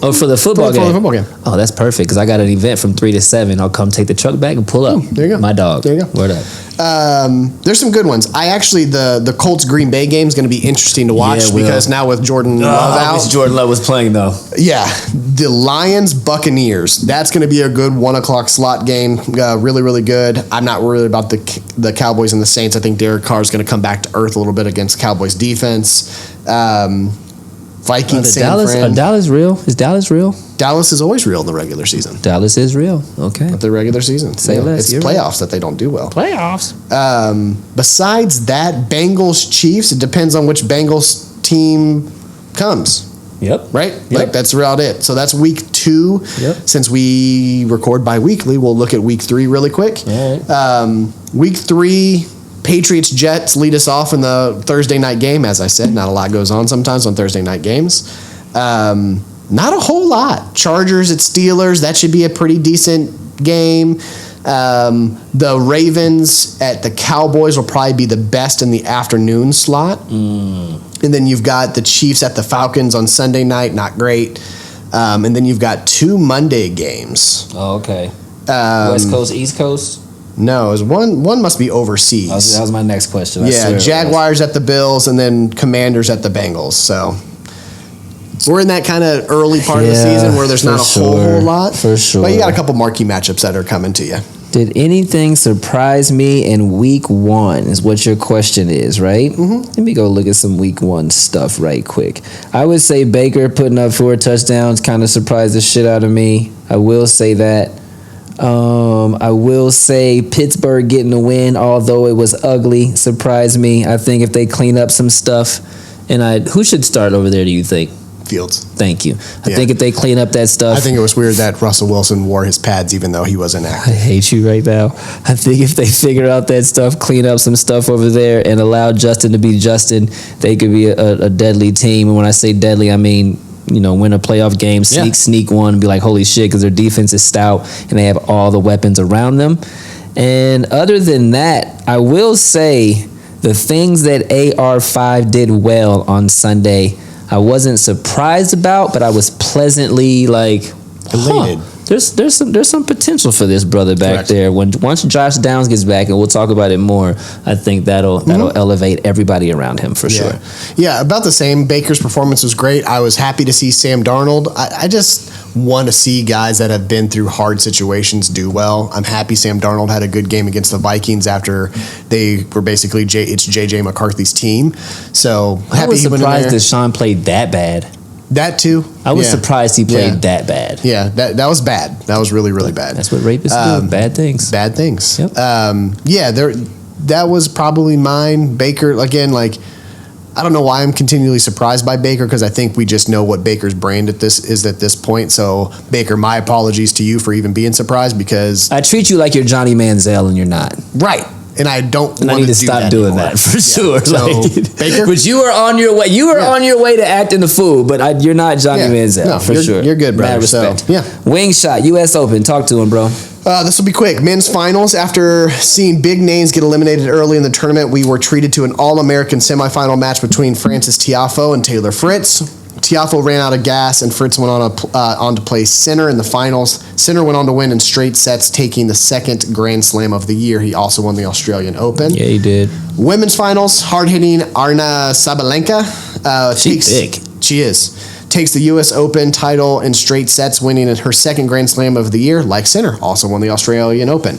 Oh, for the football game. For the football game. Oh, that's perfect because I got an event from 3 to 7. I'll come take the truck back and pull up. There you go. My dog. There you go. Word up. There's some good ones. The Colts Green Bay game is going to be interesting to watch because now with Jordan Love out. I wish Jordan Love was playing though. Yeah, the Lions Buccaneers. That's going to be a good 1:00 slot game. Really, really good. I'm not worried about the Cowboys and the Saints. I think Derek Carr is going to come back to earth a little bit against Cowboys defense. Vikings, San Fran. Dallas real? Is Dallas real? Dallas is always real in the regular season. Dallas is real. Okay. But the regular season. Say less. It's playoffs that they don't do well. Playoffs. Besides that, Bengals Chiefs, it depends on which Bengals team comes. Yep. Right? Yep. Like that's about it. So that's week 2. Yep. Since we record bi-weekly, we'll look at week 3 really quick. All right. Week 3, Patriots Jets lead us off in the Thursday night game. As I said, not a lot goes on sometimes on Thursday night games. Not a whole lot. Chargers at Steelers, that should be a pretty decent game. The Ravens at the Cowboys will probably be the best in the afternoon slot. And then you've got the Chiefs at the Falcons on Sunday night, not great. And then you've got 2 Monday games. Oh, okay. West Coast, East Coast? No, it was one must be overseas. That was my next question. Yeah, Jaguars at the Bills and then Commanders at the Bengals. So we're in that kind of early part of the season where there's not a whole lot. For sure. But you got a couple marquee matchups that are coming to you. Did anything surprise me in week 1 is what your question is, right? Mm-hmm. Let me go look at some week 1 stuff right quick. I would say Baker putting up 4 touchdowns kind of surprised the shit out of me. I will say that. I will say Pittsburgh getting the win, although it was ugly, surprised me. I think if they clean up some stuff, who should start over there, do you think? Fields. Thank you. I think if they clean up that stuff. I think it was weird that Russell Wilson wore his pads even though he wasn't active. I hate you right now. I think if they figure out that stuff, clean up some stuff over there, and allow Justin to be Justin, they could be a deadly team. And when I say deadly, I mean, win a playoff game, sneak one, and be like, holy shit, because their defense is stout and they have all the weapons around them. And other than that, I will say the things that AR5 did well on Sunday, I wasn't surprised about, but I was pleasantly elated. There's some potential for this brother back there. Once Josh Downs gets back, and we'll talk about it more, I think that'll elevate everybody around him for sure. Yeah, about the same. Baker's performance was great. I was happy to see Sam Darnold. I just want to see guys that have been through hard situations do well. I'm happy Sam Darnold had a good game against the Vikings after they were basically it's JJ McCarthy's team. So happy. I was surprised that Sean played that bad. That too. I was surprised he played that bad. Yeah, that was bad. That was really, really bad. That's what rapists do. Bad things. Bad things. Yep. That was probably mine. Baker, again, I don't know why I'm continually surprised by Baker because I think we just know what Baker's brand is at this point. So, Baker, my apologies to you for even being surprised because I treat you like you're Johnny Manziel and you're not. Right. And I don't and want I need to do stop that doing anymore. that for sure. So, Baker? But you are on your way. You are on your way to acting the fool, but you're not Johnny Manziel for sure. You're good, brother. Mad respect. So, Wing shot, U.S. Open. Talk to him, bro. This will be quick. Men's finals. After seeing big names get eliminated early in the tournament, we were treated to an All-American semifinal match between Francis Tiafoe and Taylor Fritz. Tiafoe ran out of gas, and Fritz went on to play center in the finals. Center went on to win in straight sets, taking the second Grand Slam of the year. He also won the Australian Open. Yeah, he did. Women's finals, hard-hitting Arna Sabalenka She's big. She is. Takes the U.S. Open title in straight sets, winning her second Grand Slam of the year, like Sinner, also won the Australian Open.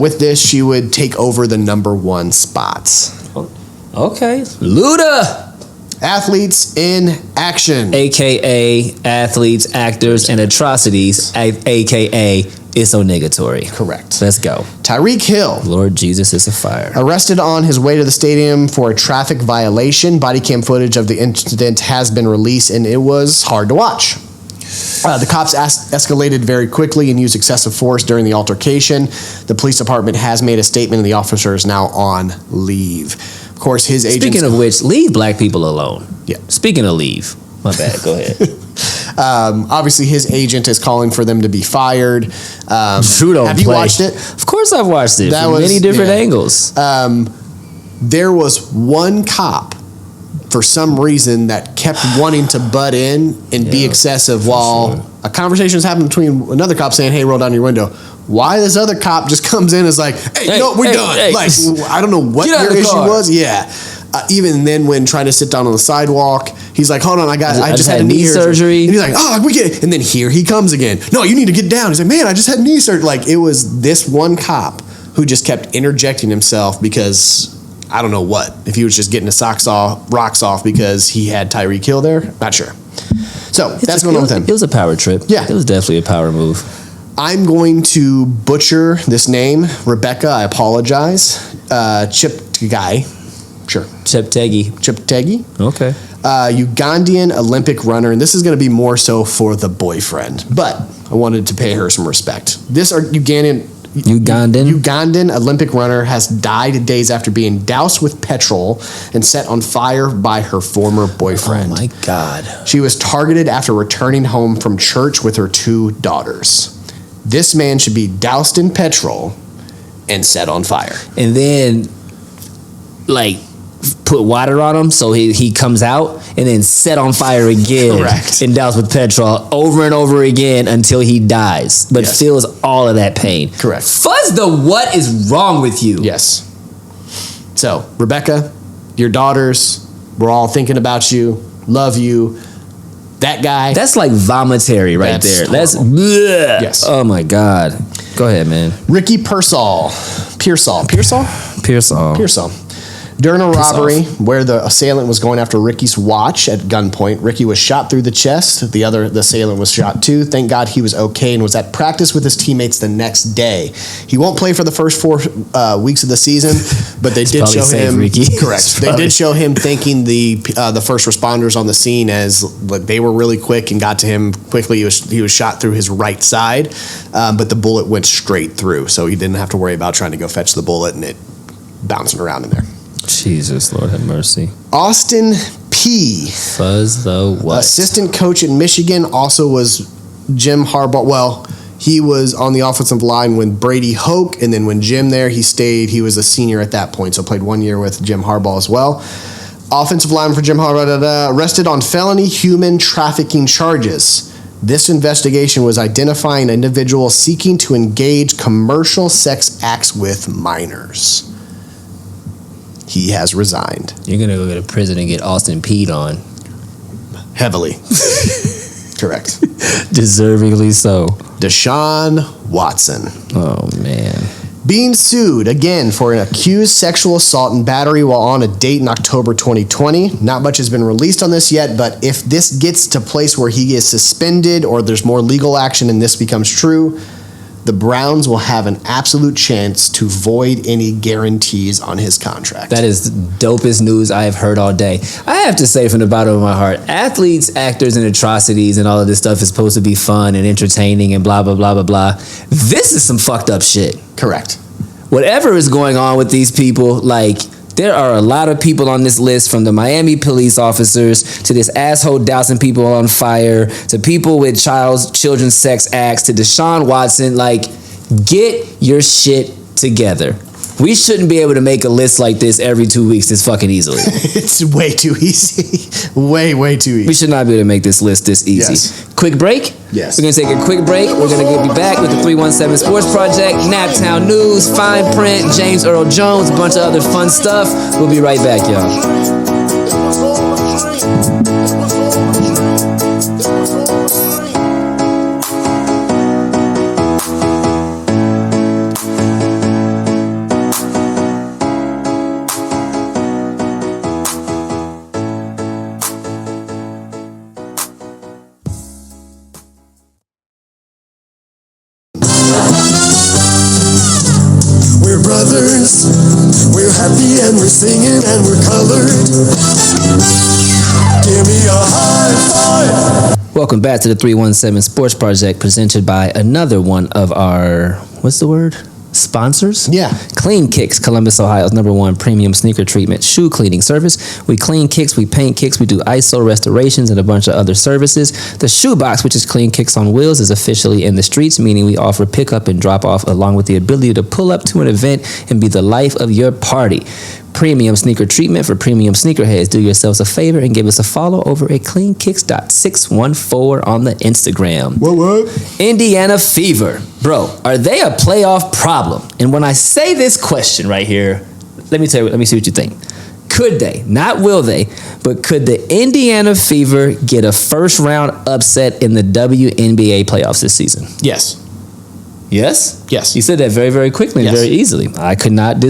With this, she would take over the number 1 spots. Okay. Luda! Athletes in action. AKA athletes, actors, and atrocities. AKA it's so negatory. Correct. Let's go. Tyreek Hill. Lord Jesus is a fire. Arrested on his way to the stadium for a traffic violation. Body cam footage of the incident has been released, and it was hard to watch. The cops escalated very quickly and used excessive force during the altercation. The police department has made a statement, and the officer is now on leave. Of course, his agent. Speaking of which, leave black people alone. Yeah. Speaking of leave. My bad. Go ahead. Obviously, his agent is calling for them to be fired. Have you watched it? Of course I've watched it. From many different angles. There was one cop, for some reason, that kept wanting to butt in and be excessive while a conversation is happening between another cop saying, hey, roll down your window. Why this other cop just comes in and is like, hey, no, we're done. Hey. Like, I don't know what your issue was. Yeah. Even then, when trying to sit down on the sidewalk, he's like, hold on, I just had knee surgery. And he's like, oh, we get it. And then here he comes again. No, you need to get down. He's like, man, I just had knee surgery. Like, it was this one cop who just kept interjecting himself because I don't know what. If he was just getting his rocks off because he had Tyreek Hill there. Not sure. So that's going on with him. It was a power trip. Yeah. It was definitely a power move. I'm going to butcher this name. Rebecca, I apologize. Chip Guy. Sure. Cheptegei. Okay. Ugandan Olympic runner, and this is going to be more so for the boyfriend, but I wanted to pay her some respect. This Ugandan Olympic runner has died days after being doused with petrol and set on fire by her former boyfriend. Oh my God. She was targeted after returning home from church with her 2 daughters. This man should be doused in petrol and set on fire. And then, like, put water on him so he comes out and then set on fire again. Correct. And doused with petrol over and over again until he dies, but feels all of that pain. Correct. Fuzz, what is wrong with you? Yes. So, Rebecca, your daughters, we're all thinking about you, love you. That guy. That's like vomitary right there. That's bleh. Yes. Oh my God. Go ahead, man. Ricky Pearsall. During a robbery where the assailant was going after Ricky's watch at gunpoint, Ricky was shot through the chest. The assailant was shot too. Thank God he was okay and was at practice with his teammates the next day. He won't play for the first 4 weeks of the season, but they did show him. Ricky. Correct. They did show him thanking the first responders on the scene as they were really quick and got to him quickly. He was shot through his right side, but the bullet went straight through, so he didn't have to worry about trying to go fetch the bullet and it bouncing around in there. Jesus, Lord have mercy. Austin P. Fuzz the what? Assistant coach in Michigan, also was Jim Harbaugh. Well, he was on the offensive line when Brady Hoke, and then when Jim there, he stayed. He was a senior at that point, so played 1 year with Jim Harbaugh as well. Offensive lineman for Jim Harbaugh, arrested on felony human trafficking charges. This investigation was identifying individuals seeking to engage commercial sex acts with minors. He has resigned. You're going to go to prison and get Austin peed on. Heavily. Correct. Deservingly so. Deshaun Watson. Oh, man. Being sued again for an accused sexual assault and battery while on a date in October 2020. Not much has been released on this yet, but if this gets to a place where he is suspended or there's more legal action and this becomes true, the Browns will have an absolute chance to void any guarantees on his contract. That is the dopest news I have heard all day. I have to say from the bottom of my heart, athletes, actors, and atrocities and all of this stuff is supposed to be fun and entertaining and blah, blah, blah, blah, blah. This is some fucked up shit. Correct. Whatever is going on with these people, like, there are a lot of people on this list, from the Miami police officers to this asshole dousing people on fire to people with children's sex acts to Deshaun Watson. Like, get your shit together. We shouldn't be able to make a list like this every 2 weeks this fucking easily. It's way too easy. way too easy. We should not be able to make this list this easy. Yes. Quick break? Yes. We're going to take a quick break. We're going to be back with the 317 Sports Project, Naptown News, Fine Print, James Earl Jones, a bunch of other fun stuff. We'll be right back, y'all. We're brothers, we're happy and we're singing and we're colored. Give me a high five. Welcome back to the 317 Sports Project, presented by another one of our, what's the word? Sponsors? Yeah. Clean Kicks, Columbus, Ohio's #1 premium sneaker treatment shoe cleaning service. We clean kicks, we paint kicks, we do ISO restorations and a bunch of other services. The Shoebox, which is Clean Kicks on Wheels, is officially in the streets, meaning we offer pickup and drop off along with the ability to pull up to an event and be the life of your party. Premium sneaker treatment for premium sneakerheads. Do yourselves a favor and give us a follow over at cleankicks.614 on the Instagram. What? Indiana Fever. Bro, are they a playoff problem? And when I say this question right here, let me see what you think. Could they, not will they, but could the Indiana Fever get a first round upset in the WNBA playoffs this season? Yes. Yes? Yes. You said that very, very quickly and Yes. very easily. I could not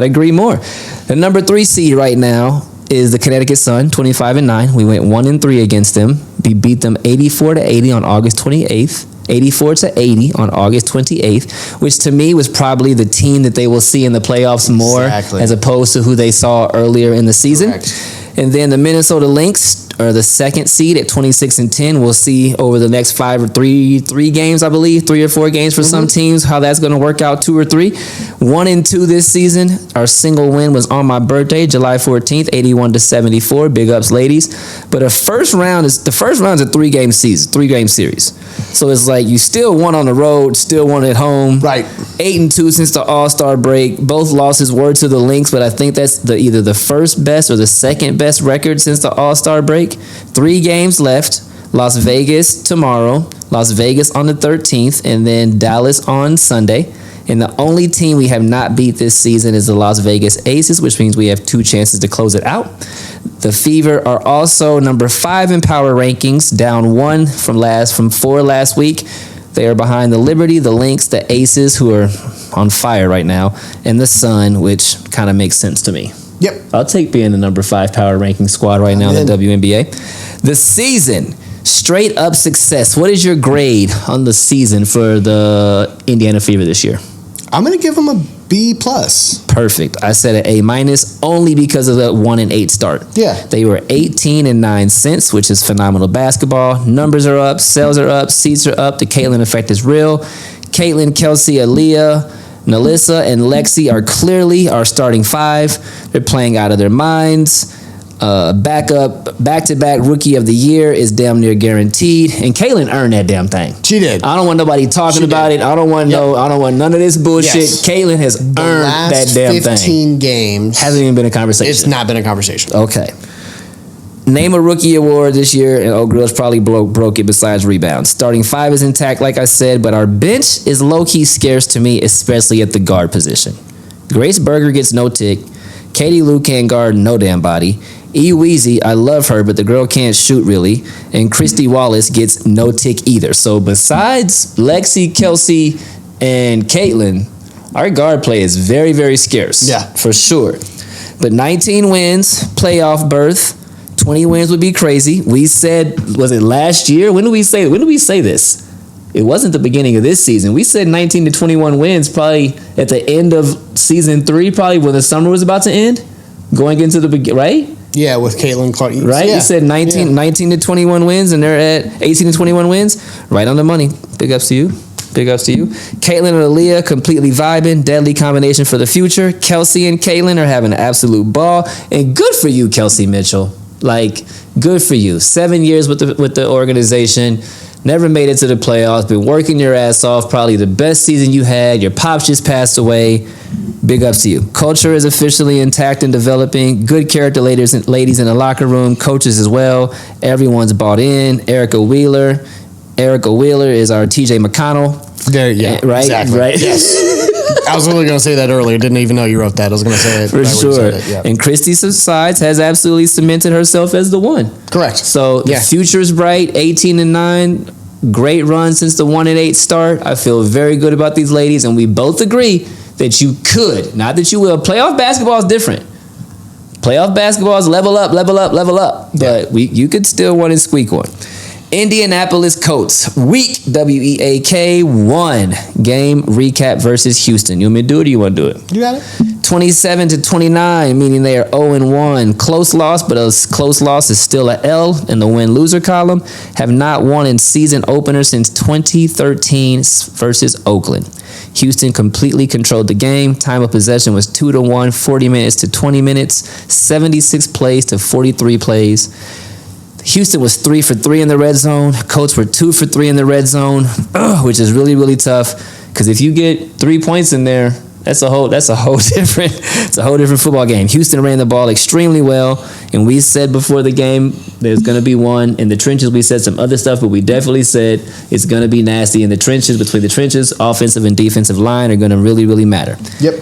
agree more. The number 3 seed right now is the Connecticut Sun, 25-9. We went 1-3 against them. We beat them 84-80 on August 28th. 84-80 on August 28th, which to me was probably the team that they will see in the playoffs more as opposed to who they saw earlier in the season. Correct. And then the Minnesota Lynx are the second seed at 26-10. We'll see over the next 3 games, I believe, 3 or 4 games for some teams, how that's going to work out, 2 or 3. 1-2 this season. Our single win was on my birthday, July 14th, 81-74. Big ups, ladies. But the first round is a 3-game series. So it's like you still won on the road, still won at home. Right. 8-2 since the All-Star break. Both losses were to the Lynx, but I think that's either the first best or the second best record since the All-Star break. 3 games left. Las Vegas tomorrow, Las Vegas on the 13th, and then Dallas on Sunday. And the only team we have not beat this season is the Las Vegas Aces, which means we have 2 chances to close it out. The Fever are also number 5 in power rankings, down 1 from 4 last week. They are behind the Liberty, the Lynx, the Aces, who are on fire right now, and the Sun, which kind of makes sense to me. Yep. I'll take being the number 5 power ranking squad right now in the WNBA. The season, straight up success. What is your grade on the season for the Indiana Fever this year? I'm going to give them a B+. Perfect. I said an A- only because of the 1-8 start. Yeah. They were 18-9 cents, which is phenomenal basketball. Numbers are up, sales are up, seats are up. The Caitlin effect is real. Caitlin, Kelsey, Aaliyah, Nalissa, and Lexi are clearly our starting 5. They're playing out of their minds. Back-to-back rookie of the year is damn near guaranteed, and Caitlin earned that damn thing. She did. I don't want nobody talking about it. I don't want I don't want none of this bullshit. Yes. Caitlin has earned that damn thing. 15 games. Hasn't even been a conversation. It's not been a conversation. Okay. Name a rookie award this year, and Oak Grill's probably broke it besides rebounds. Starting 5 is intact, like I said, but our bench is low-key scarce to me, especially at the guard position. Grace Berger gets no tick. Katie Lou can't guard no damn body. E. Weezy, I love her, but the girl can't shoot really. And Christy Wallace gets no tick either. So besides Lexi, Kelsey, and Caitlin, our guard play is very, very scarce. Yeah. For sure. But 19 wins, playoff berth. 20 wins would be crazy. We said, was it last year? When did we say this? It wasn't the beginning of this season. We said 19 to 21 wins probably at the end of season 3, probably when the summer was about to end, going into the beginning, right? Yeah, with Caitlin Clark. Right? Yeah. You said 19 to 21 wins, and they're at 18 to 21 wins. Right on the money. Big ups to you. Big ups to you. Caitlin and Aaliyah completely vibing. Deadly combination for the future. Kelsey and Caitlin are having an absolute ball. And good for you, Kelsey Mitchell. Like, good for you. 7 years with the organization. Never made it to the playoffs. Been working your ass off. Probably the best season you had. Your pops just passed away. Big ups to you. Culture is officially intact and developing. Good character ladies in the locker room. Coaches as well. Everyone's bought in. Erica Wheeler is our TJ McConnell. There, yeah. Right? Exactly. Right. Yes. I was really going to say that earlier. Didn't even know you wrote that. I was going to say it For right when you sure. said it, yeah. And Christy Sides has absolutely cemented herself as the one. Correct. So the Yeah. future's bright, 18-9. Great run since the 1-8 start. I feel very good about these ladies, and we both agree that you could, not that you will. Playoff basketball is different. Playoff basketball is level up. But you could still win and squeak one. Indianapolis Colts, week WEAK 1 game recap versus Houston. You want me to do it or you want to do it? You got it. 27-29, meaning they are 0-1. Close loss, but a close loss is still a L in the win-loser column. Have not won in season opener since 2013 versus Oakland. Houston completely controlled the game. Time of possession was 2-1, 40 minutes to 20 minutes, 76 plays to 43 plays. Houston was 3 for 3 in the red zone. Colts were 2 for 3 in the red zone, which is really, really tough. Because if you get 3 points in there, it's a whole different football game. Houston ran the ball extremely well, and we said before the game there's going to be one in the trenches. We said some other stuff, but we definitely said it's going to be nasty in the trenches. Between the trenches, offensive and defensive line are going to really, really matter. Yep.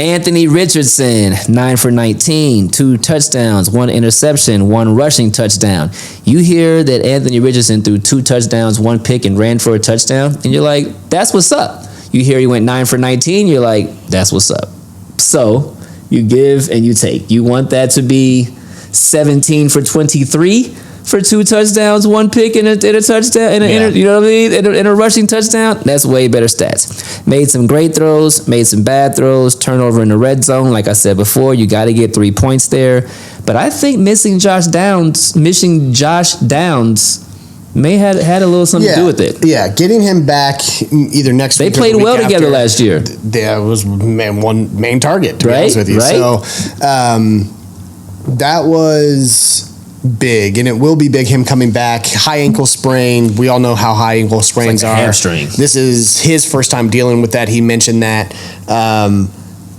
Anthony Richardson, 9 for 19, 2 touchdowns, 1 interception, 1 rushing touchdown. You hear that Anthony Richardson threw 2 touchdowns, 1 pick, and ran for a touchdown, and you're like, that's what's up. You hear he went 9 for 19, you're like, that's what's up. So you give and you take. You want that to be 17 for 23 for 2 touchdowns, 1 pick, and a touchdown, you know what I mean? And a rushing touchdown. That's way better stats. Made some great throws, made some bad throws, turnover in the red zone. Like I said before, you got to get 3 points there. But I think missing Josh Downs may had a little something to do with it. Yeah, getting him back either next they week or played the week well after, together last year. That was one main target, to be Right, honest with you. right. So that was big, and it will be big, him coming back. High ankle sprain. We all know how high ankle sprains like a are. hamstring. This is his first time dealing with that. He mentioned that.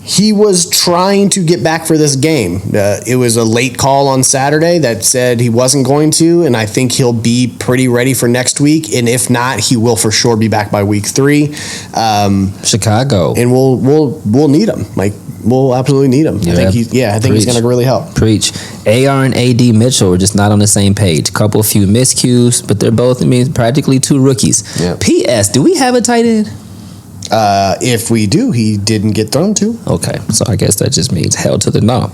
He was trying to get back for this game. It was a late call on Saturday that said he wasn't going to, and I think he'll be pretty ready for next week. And if not, he will for sure be back by week 3. Chicago, and we'll need him. Like, we'll absolutely need him. Yeah. I think he's going to really help. Preach. AR and AD Mitchell are just not on the same page. Few miscues, but they're both, practically 2 rookies. Yeah. P.S. Do we have a tight end? If we do, he didn't get thrown to. Okay, so I guess that just means hell to the no.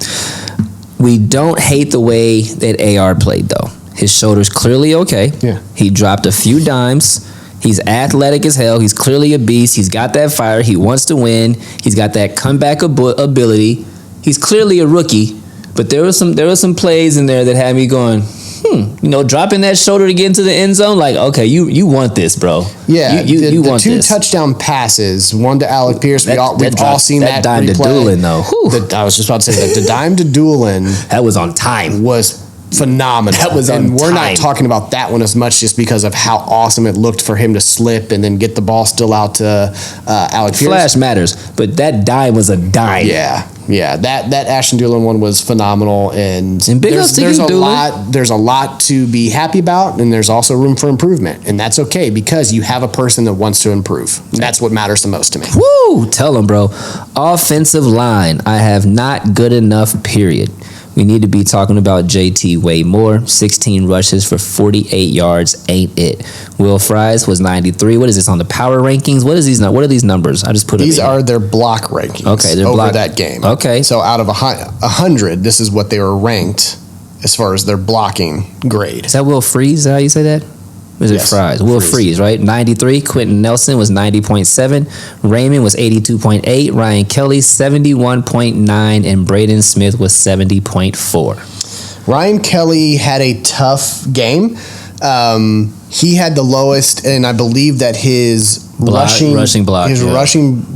We don't hate the way that AR played, though. His shoulder's clearly okay. Yeah. He dropped a few dimes. He's athletic as hell. He's clearly a beast. He's got that fire. He wants to win. He's got that comeback ability. He's clearly a rookie, but there were some plays in there that had me going, dropping that shoulder to get into the end zone. Like, okay, you want this, bro. Yeah, you the want 2 this. touchdown passes, one to Alec Pierce. We've all seen that dime to replay. Doolin, though. I was just about to say that the dime to Doolin That was on time. was phenomenal. That was on and we're time. not talking about that one as much just because of how awesome it looked for him to slip and then get the ball still out to Alec Pierce. Flash matters, but that dime was a dime. Yeah. That Ashton Doolin one was phenomenal, and big ups to there's you, a Doolin. lot. There's a lot to be happy about, and there's also room for improvement, and that's okay because you have a person that wants to improve. That's what matters the most to me. Woo! Tell them, bro. Offensive line, I have not good enough, period. We need to be talking about JT way more. 16 rushes for 48 yards ain't it. Will Fries was 93. What is this on the power rankings? What are these numbers? I just put These are their block rankings. Okay, they're over that game. Okay. So out of 100, this is what they were ranked as far as their blocking grade. Is that Will Fries? Is that how you say that? Or is it Yes, Fries? Will Fries, right? 93. Quentin Nelson was 90.7. Raymond was 82.8. Ryan Kelly 71.9. And Braden Smith was 70.4. Ryan Kelly had a tough game. He had the lowest, and I believe that his rushing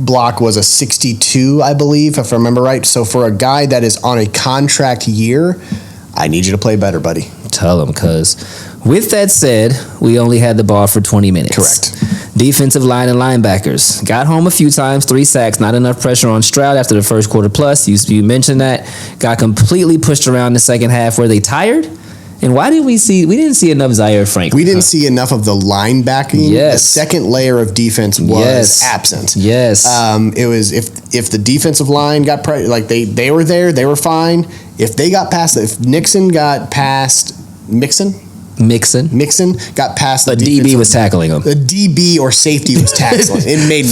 block was a 62, I believe, if I remember right. So for a guy that is on a contract year, I need you to play better, buddy. Tell him, cuz. With that said, we only had the ball for 20 minutes. Correct. Defensive line and linebackers. Got home a few times, 3 sacks, not enough pressure on Stroud after the first quarter plus. You mentioned that. Got completely pushed around in the second half. Were they tired? And why didn't we see enough Zaire Franklin? We didn't see enough of the linebacking. Yes. The second layer of defense was absent. Yes. It was if the defensive line got they were there, they were fine. If Mixon got past the DB was tackling him. The DB or safety was tackling. It made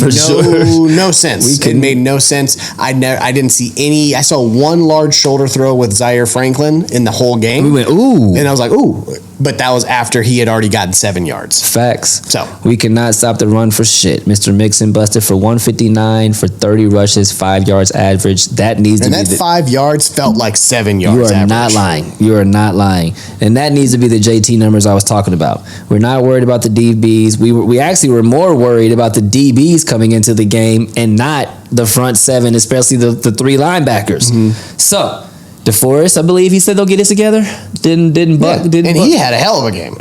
no sense. It made no sense. I didn't see any. I saw one large shoulder throw with Zaire Franklin in the whole game. We went, ooh. And I was like, ooh. But that was after he had already gotten 7 yards. Facts. So we cannot stop the run for shit. Mr. Mixon busted for 159 for 30 rushes, 5 yards average. That needs to be. And that 5 yards felt like 7 yards. You are average. not lying. You are not lying. And that needs to be the JT numbers I was talking about. We're not worried about the DBs. We actually were more worried about the DBs coming into the game and not the front seven, especially the three linebackers. Mm-hmm. So DeForest, I believe he said they'll get it together. Didn't Buck? Yeah. Didn't and Buck? he had a hell of a game.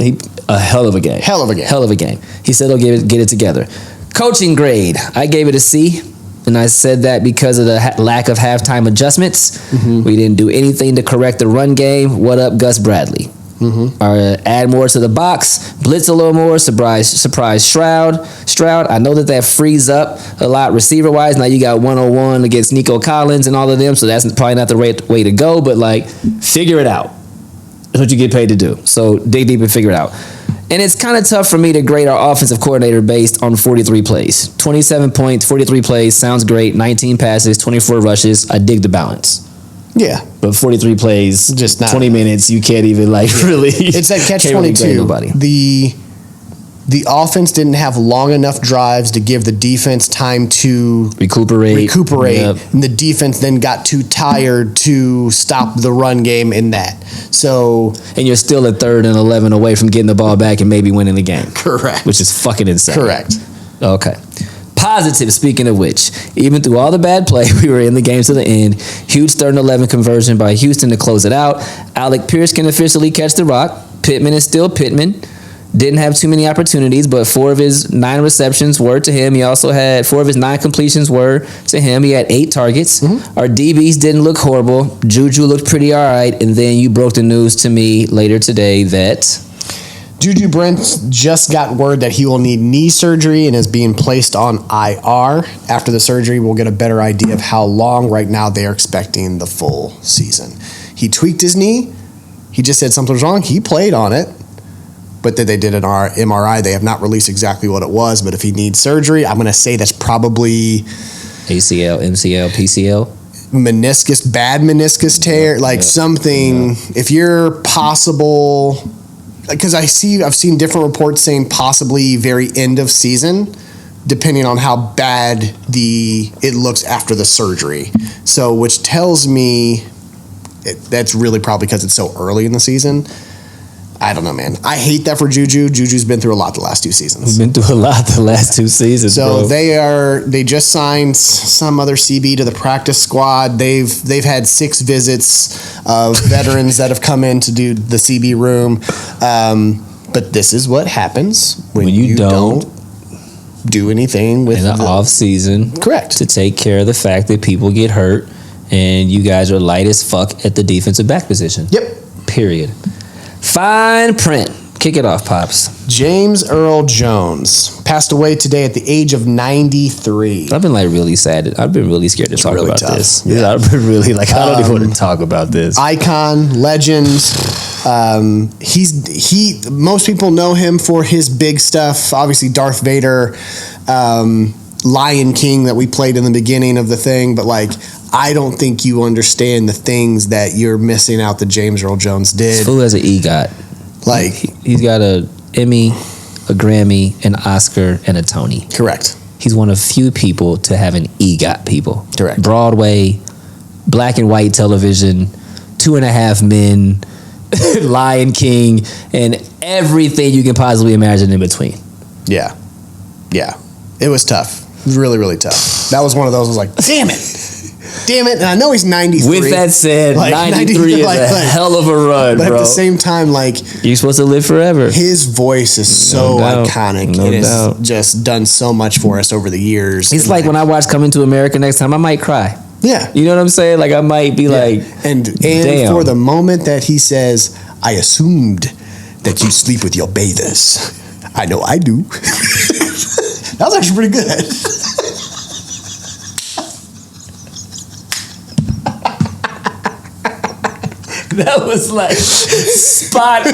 A hell of a game. Hell of a game. Hell of a game. He said he'll get it together. Coaching grade, I gave it a C. And I said that because of the lack of halftime adjustments. Mm-hmm. We didn't do anything to correct the run game. What up, Gus Bradley? Mm-hmm. Add more to the box, blitz a little more, surprise Stroud. I know that frees up a lot receiver wise. Now you got 101 against Nico Collins and all of them, so that's probably not the right way to go. But figure it out. That's what you get paid to do. So dig deep and figure it out. And it's kind of tough for me to grade our offensive coordinator based on 43 plays. 27 points, 43 plays, sounds great. 19 passes, 24 rushes. I dig the balance. Yeah. But 43 plays, just not 20 minutes, you can't even really. It's that catch-22. Really the offense didn't have long enough drives to give the defense time to recuperate. Yep. And the defense then got too tired to stop the run game in that. So, and you're still at 3rd and 11 away from getting the ball back and maybe winning the game. Correct. Which is fucking insane. Correct. Okay. Positive, speaking of which, even through all the bad play, we were in the game to the end. Huge 3rd and 11 conversion by Houston to close it out. Alec Pierce can officially catch the rock. Pittman is still Pittman. Didn't have too many opportunities, but 4 of his 9 receptions were to him. He also had 4 of his 9 completions were to him. He had 8 targets. Mm-hmm. Our DBs didn't look horrible. Juju looked pretty all right. And then you broke the news to me later today that Juju Brent just got word that he will need knee surgery and is being placed on IR. After the surgery, we'll get a better idea of how long. Right now, they are expecting the full season. He tweaked his knee. He just said something was wrong. He played on it. But then they did an MRI. They have not released exactly what it was. But if he needs surgery, I'm going to say that's probably ACL, MCL, PCL. Meniscus, bad meniscus tear, something. Yeah. If you're possible, because I've seen different reports saying possibly very end of season, depending on how bad it looks after the surgery. So, which tells me that's really probably because it's so early in the season. I don't know, man. I hate that for Juju. Juju's been through a lot the last 2 seasons. He's been through a lot the last 2 seasons, so bro. They just signed some other CB to the practice squad. They've had 6 visits of veterans that have come in to do the CB room. But this is what happens when you don't do anything with in the off season. Correct. To take care of the fact that people get hurt and you guys are light as fuck at the defensive back position. Yep. Period. Fine print. Kick it off, Pops. James Earl Jones passed away today at the age of 93. I've been really sad. I've been really scared to talk about tough. this. Yeah. I've been really I don't even want to talk about this. Icon, legend. Most people know him for his big stuff. Obviously, Darth Vader, Lion King that we played in the beginning of the thing. But I don't think you understand the things that you're missing out that James Earl Jones did. Who has an EGOT? He's got an Emmy, a Grammy, an Oscar, and a Tony. Correct. He's one of few people to have an EGOT, people. Correct. Broadway, black and white television, 2.5 Men, Lion King, and everything you can possibly imagine in between. Yeah. Yeah. It was tough. It was really, really tough. That was one of those, I was like, damn it. Damn it. And I know he's 93. With that said, 93 is a hell of a run, but bro. At the same time, you're supposed to live forever. His voice is so iconic. It has just done so much for us over the years. It's like when I watch Coming to America next time, I might cry. Yeah. You know what I'm saying? I might be and damn. for the moment that he says, I assumed that you sleep with your bathers. I know I do. That was actually pretty good. That was like spot on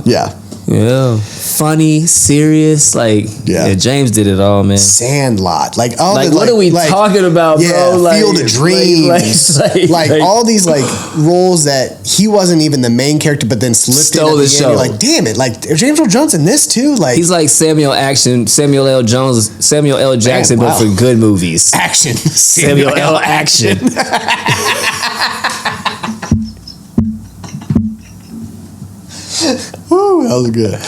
good. Yeah. Funny, serious, James did it all, man. Sandlot, what are we talking about, bro? Field of Dreams, all these roles that he wasn't even the main character, but then slipped stole in the at show. You're like, damn it, James Earl Jones in this too, he's like Samuel L. Jackson, wow. but for good movies. Action, Samuel L. Action. Woo, that was good.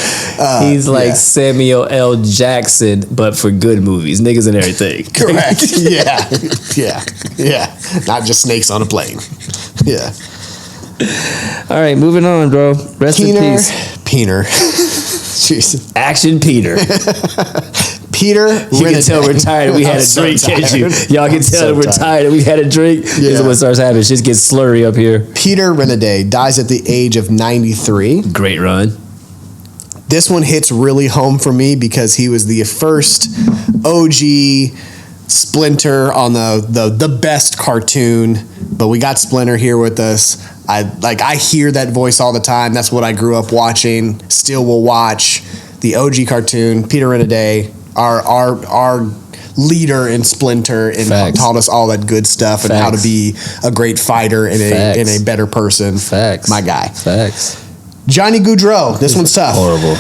He's like Samuel L. Jackson, but for good movies, niggas and everything. Correct. Yeah. Not just snakes on a plane. Yeah. All right, moving on, bro. Rest in peace. Peener. Jesus. Action Peter. Peter. You can tell we're tired. We had a drink, can't you? Y'all can tell we're tired and we had a drink. This is what starts happening. Shit gets slurry up here. Peter Reneday dies at the age of 93. Great run. This one hits really home for me because he was the first OG Splinter on the best cartoon. But we got Splinter here with us. I hear that voice all the time. That's what I grew up watching. Still will watch the OG cartoon. Peter Reneday, our leader in Splinter, and taught us all that good stuff and how to be a great fighter and a better person. Facts. My guy. Facts. Johnny Gaudreau. This one's tough. Horrible.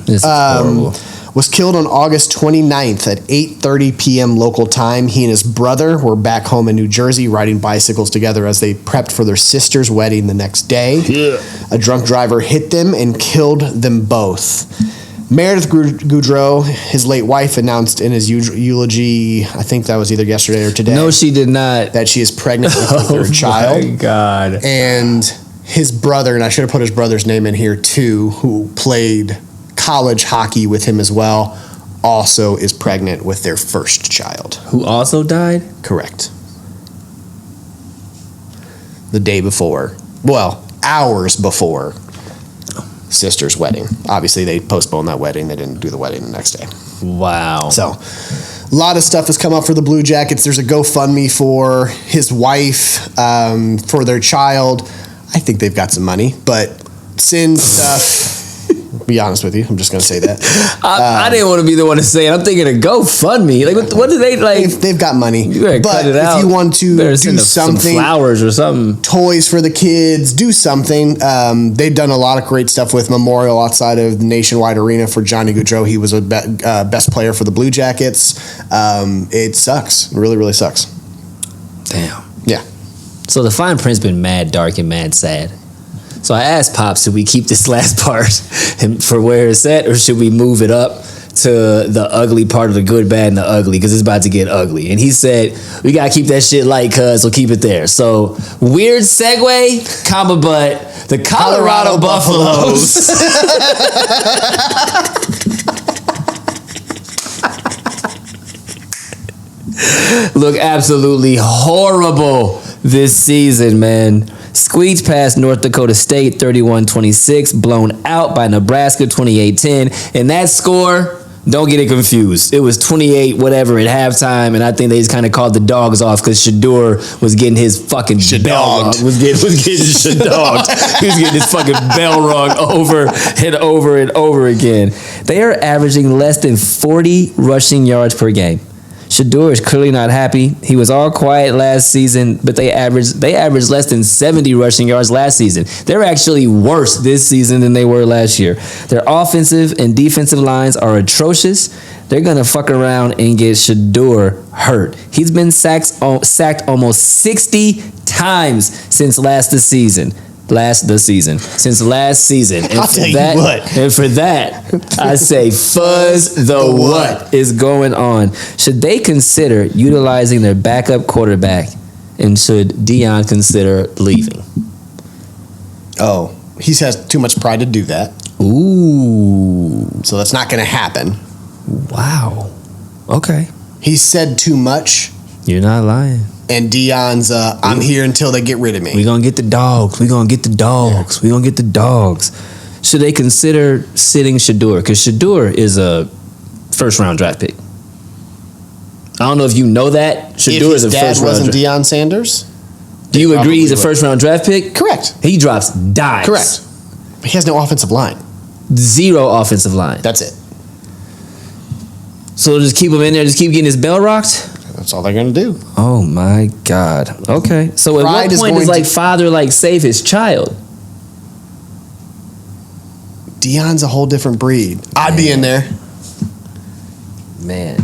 This is horrible. Was killed on August 29th at 8:30 p.m. local time. He and his brother were back home in New Jersey riding bicycles together as they prepped for their sister's wedding the next day. Yeah. A drunk driver hit them and killed them both. Meredith Gaudreau, his late wife, announced in his eulogy, I think that was either yesterday or today. No, she did not. That she is pregnant with their child. Oh, my God. And his brother, and I should have put his brother's name in here too, who played college hockey with him as well, also is pregnant with their first child. Who also died? Correct. The day before. Well, hours before sister's wedding. Obviously, they postponed that wedding. They didn't do the wedding the next day. Wow. So, a lot of stuff has come up for the Blue Jackets. There's a GoFundMe for his wife, for their child. I think they've got some money, but sin stuff... Be honest with you, I'm just going to say that. I didn't want to be the one to say it. I'm thinking of GoFundMe. What do they like? They've got money. You better cut it out. If you want to do something, some flowers or something, toys for the kids, do something. They've done a lot of great stuff with Memorial outside of the Nationwide Arena for Johnny Gaudreau. He was a best player for the Blue Jackets. It sucks. It really, really sucks. Damn. Yeah. So the fine print's been mad dark and mad sad. So I asked Pops, should we keep this last part for where it's at, or should we move it up to the ugly part of the good, bad, and the ugly, because it's about to get ugly? And he said, we got to keep that shit light, cuz, so keep it there. So, weird segue, but the Colorado Buffaloes. Look absolutely horrible this season, man. Squeaked past North Dakota State 31-26, blown out by Nebraska 28-10. And that score, don't get it confused. It was 28 whatever at halftime, and I think they just kind of called the dogs off because Shedeur was getting his fucking bell rung. Was getting Shedeur. He was getting his fucking bell rung over and over and over again. They are averaging less than 40 rushing yards per game. Shedeur is clearly not happy. He was all quiet last season, but they averaged less than 70 rushing yards last season. They're actually worse this season than they were last year. Their offensive and defensive lines are atrocious. They're going to fuck around and get Shedeur hurt. He's been sacked almost 60 times since last season. And I'll tell you what. And for that, I say Fuzz the what is going on. Should they consider utilizing their backup quarterback, and should Deion consider leaving? Oh, he has too much pride to do that. Ooh. So that's not going to happen. Wow. Okay. He said too much. You're not lying. And Deion's, I'm here until they get rid of me. We're going to get the dogs. We're going to get the dogs. We're going to get the dogs. Should they consider sitting Shedeur? Because Shedeur is a first-round draft pick. I don't know if you know that. Shedeur is a first-round draft pick. If his dad wasn't Deion Sanders? Do you agree he's a first-round draft pick? Correct. He drops dimes. Correct. He has no offensive line. Zero offensive line. That's it. So just keep him in there, just keep getting his bell rocked? That's all they're going to do. Oh, my God. Okay. So at what point does, father, save his child? Deion's a whole different breed. I'd be in there. Man.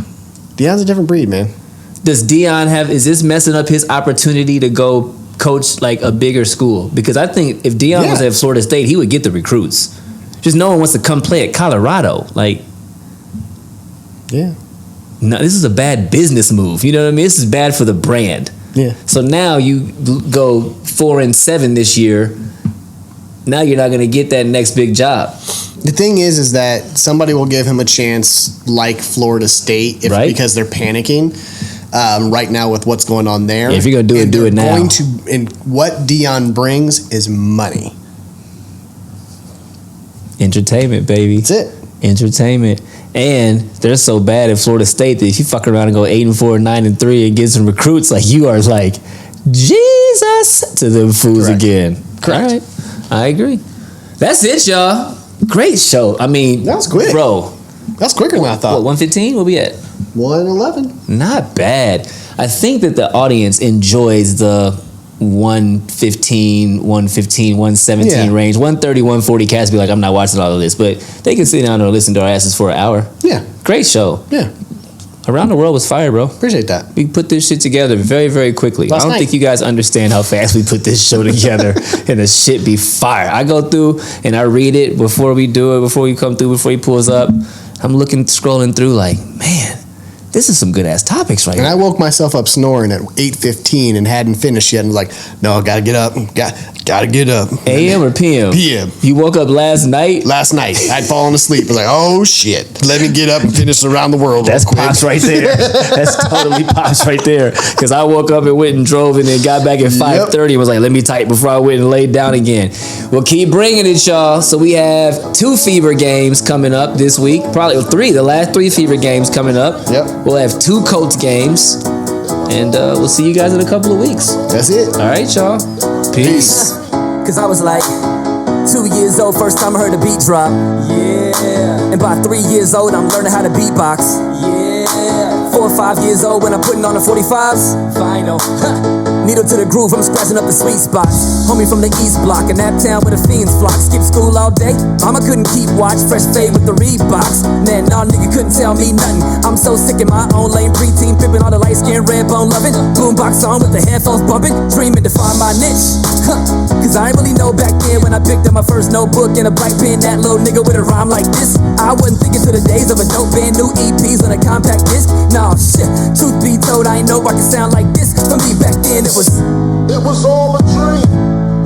Deion's a different breed, man. Does Deion is this messing up his opportunity to go coach a bigger school? Because I think if Deion was at Florida State, he would get the recruits. Just no one wants to come play at Colorado. Yeah. No, this is a bad business move. You know what I mean? This is bad for the brand. Yeah. So now you go 4-7 this year. Now you're not going to get that next big job. The thing is that somebody will give him a chance like Florida State because they're panicking right now with what's going on there. Yeah, if you're going to do it, do it now. And what Deion brings is money. Entertainment, baby. That's it. Entertainment. And they're so bad at Florida State that if you fuck around and go 8-4, 9-3 and get some recruits, you are Jesus to them fools again. Correct. All right. I agree. That's it, y'all. Great show. I mean, that was quick, bro. That's quicker than I thought. What, 1:15? Where we at? 1:11. Not bad. I think that the audience enjoys the 1:15, 1:17 range. 1:30, 1:40 cats be like, I'm not watching all of this, but they can sit down and listen to our asses for an hour. Yeah. Great show. Yeah. Around the World was fire, bro. Appreciate that. We put this shit together very, very quickly. I don't think you guys understand how fast we put this show together, and the shit be fire. I go through and I read it before we do it, before we come through, before he pulls up. I'm scrolling through man, this is some good ass topics right here. And I woke myself up snoring at 8:15 and hadn't finished yet, and was like, no, I gotta get up. Gotta get up. AM or PM? PM. You woke up last night? Last night. I'd fallen asleep. I was like, oh shit. Let me get up and finish Around the World. That's Pops right there. That's totally Pops right there. Because I woke up and went and drove and then got back at 5:30 and was like, let me type before I went and laid down again. We'll keep bringing it, y'all. So we have 2 Fever games coming up this week. Probably 3. The last 3 Fever games coming up. Yep. We'll have 2 Colts games. And we'll see you guys in a couple of weeks. That's it. All right, y'all. Peace. Cause I was 2 years old, first time I heard a beat drop. Yeah. And by 3 years old, I'm learning how to beatbox. Yeah. 4 or 5 years old when I'm putting on the 45s. Final. Needle to the groove, I'm scratching up the sweet spots. Homie from the East Block, in Naptown where the fiends flock. Skip school all day, mama couldn't keep watch. Fresh fade with the Reeboks. Man, nah, nigga couldn't tell me nothing. I'm so sick in my own lane, preteen pimping all the light skin, red bone loving. Boombox on with the headphones bumping, dreaming to find my niche. Cause I ain't really know back then when I picked up my first notebook and a black pen. That little nigga with a rhyme like this. I wasn't thinking to the days of a dope band, new EPs on a compact disc. Nah, shit, truth be told, I ain't know I could sound like this. For me back then, it was all a dream.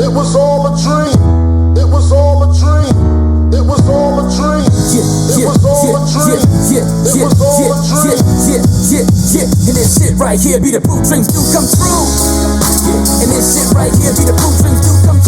It was all a dream. It was all a dream. It was all a dream. It was all a dream. It was all a dream. And this shit right here be the proof dreams do come true. And this shit right here be the proof dreams do come true.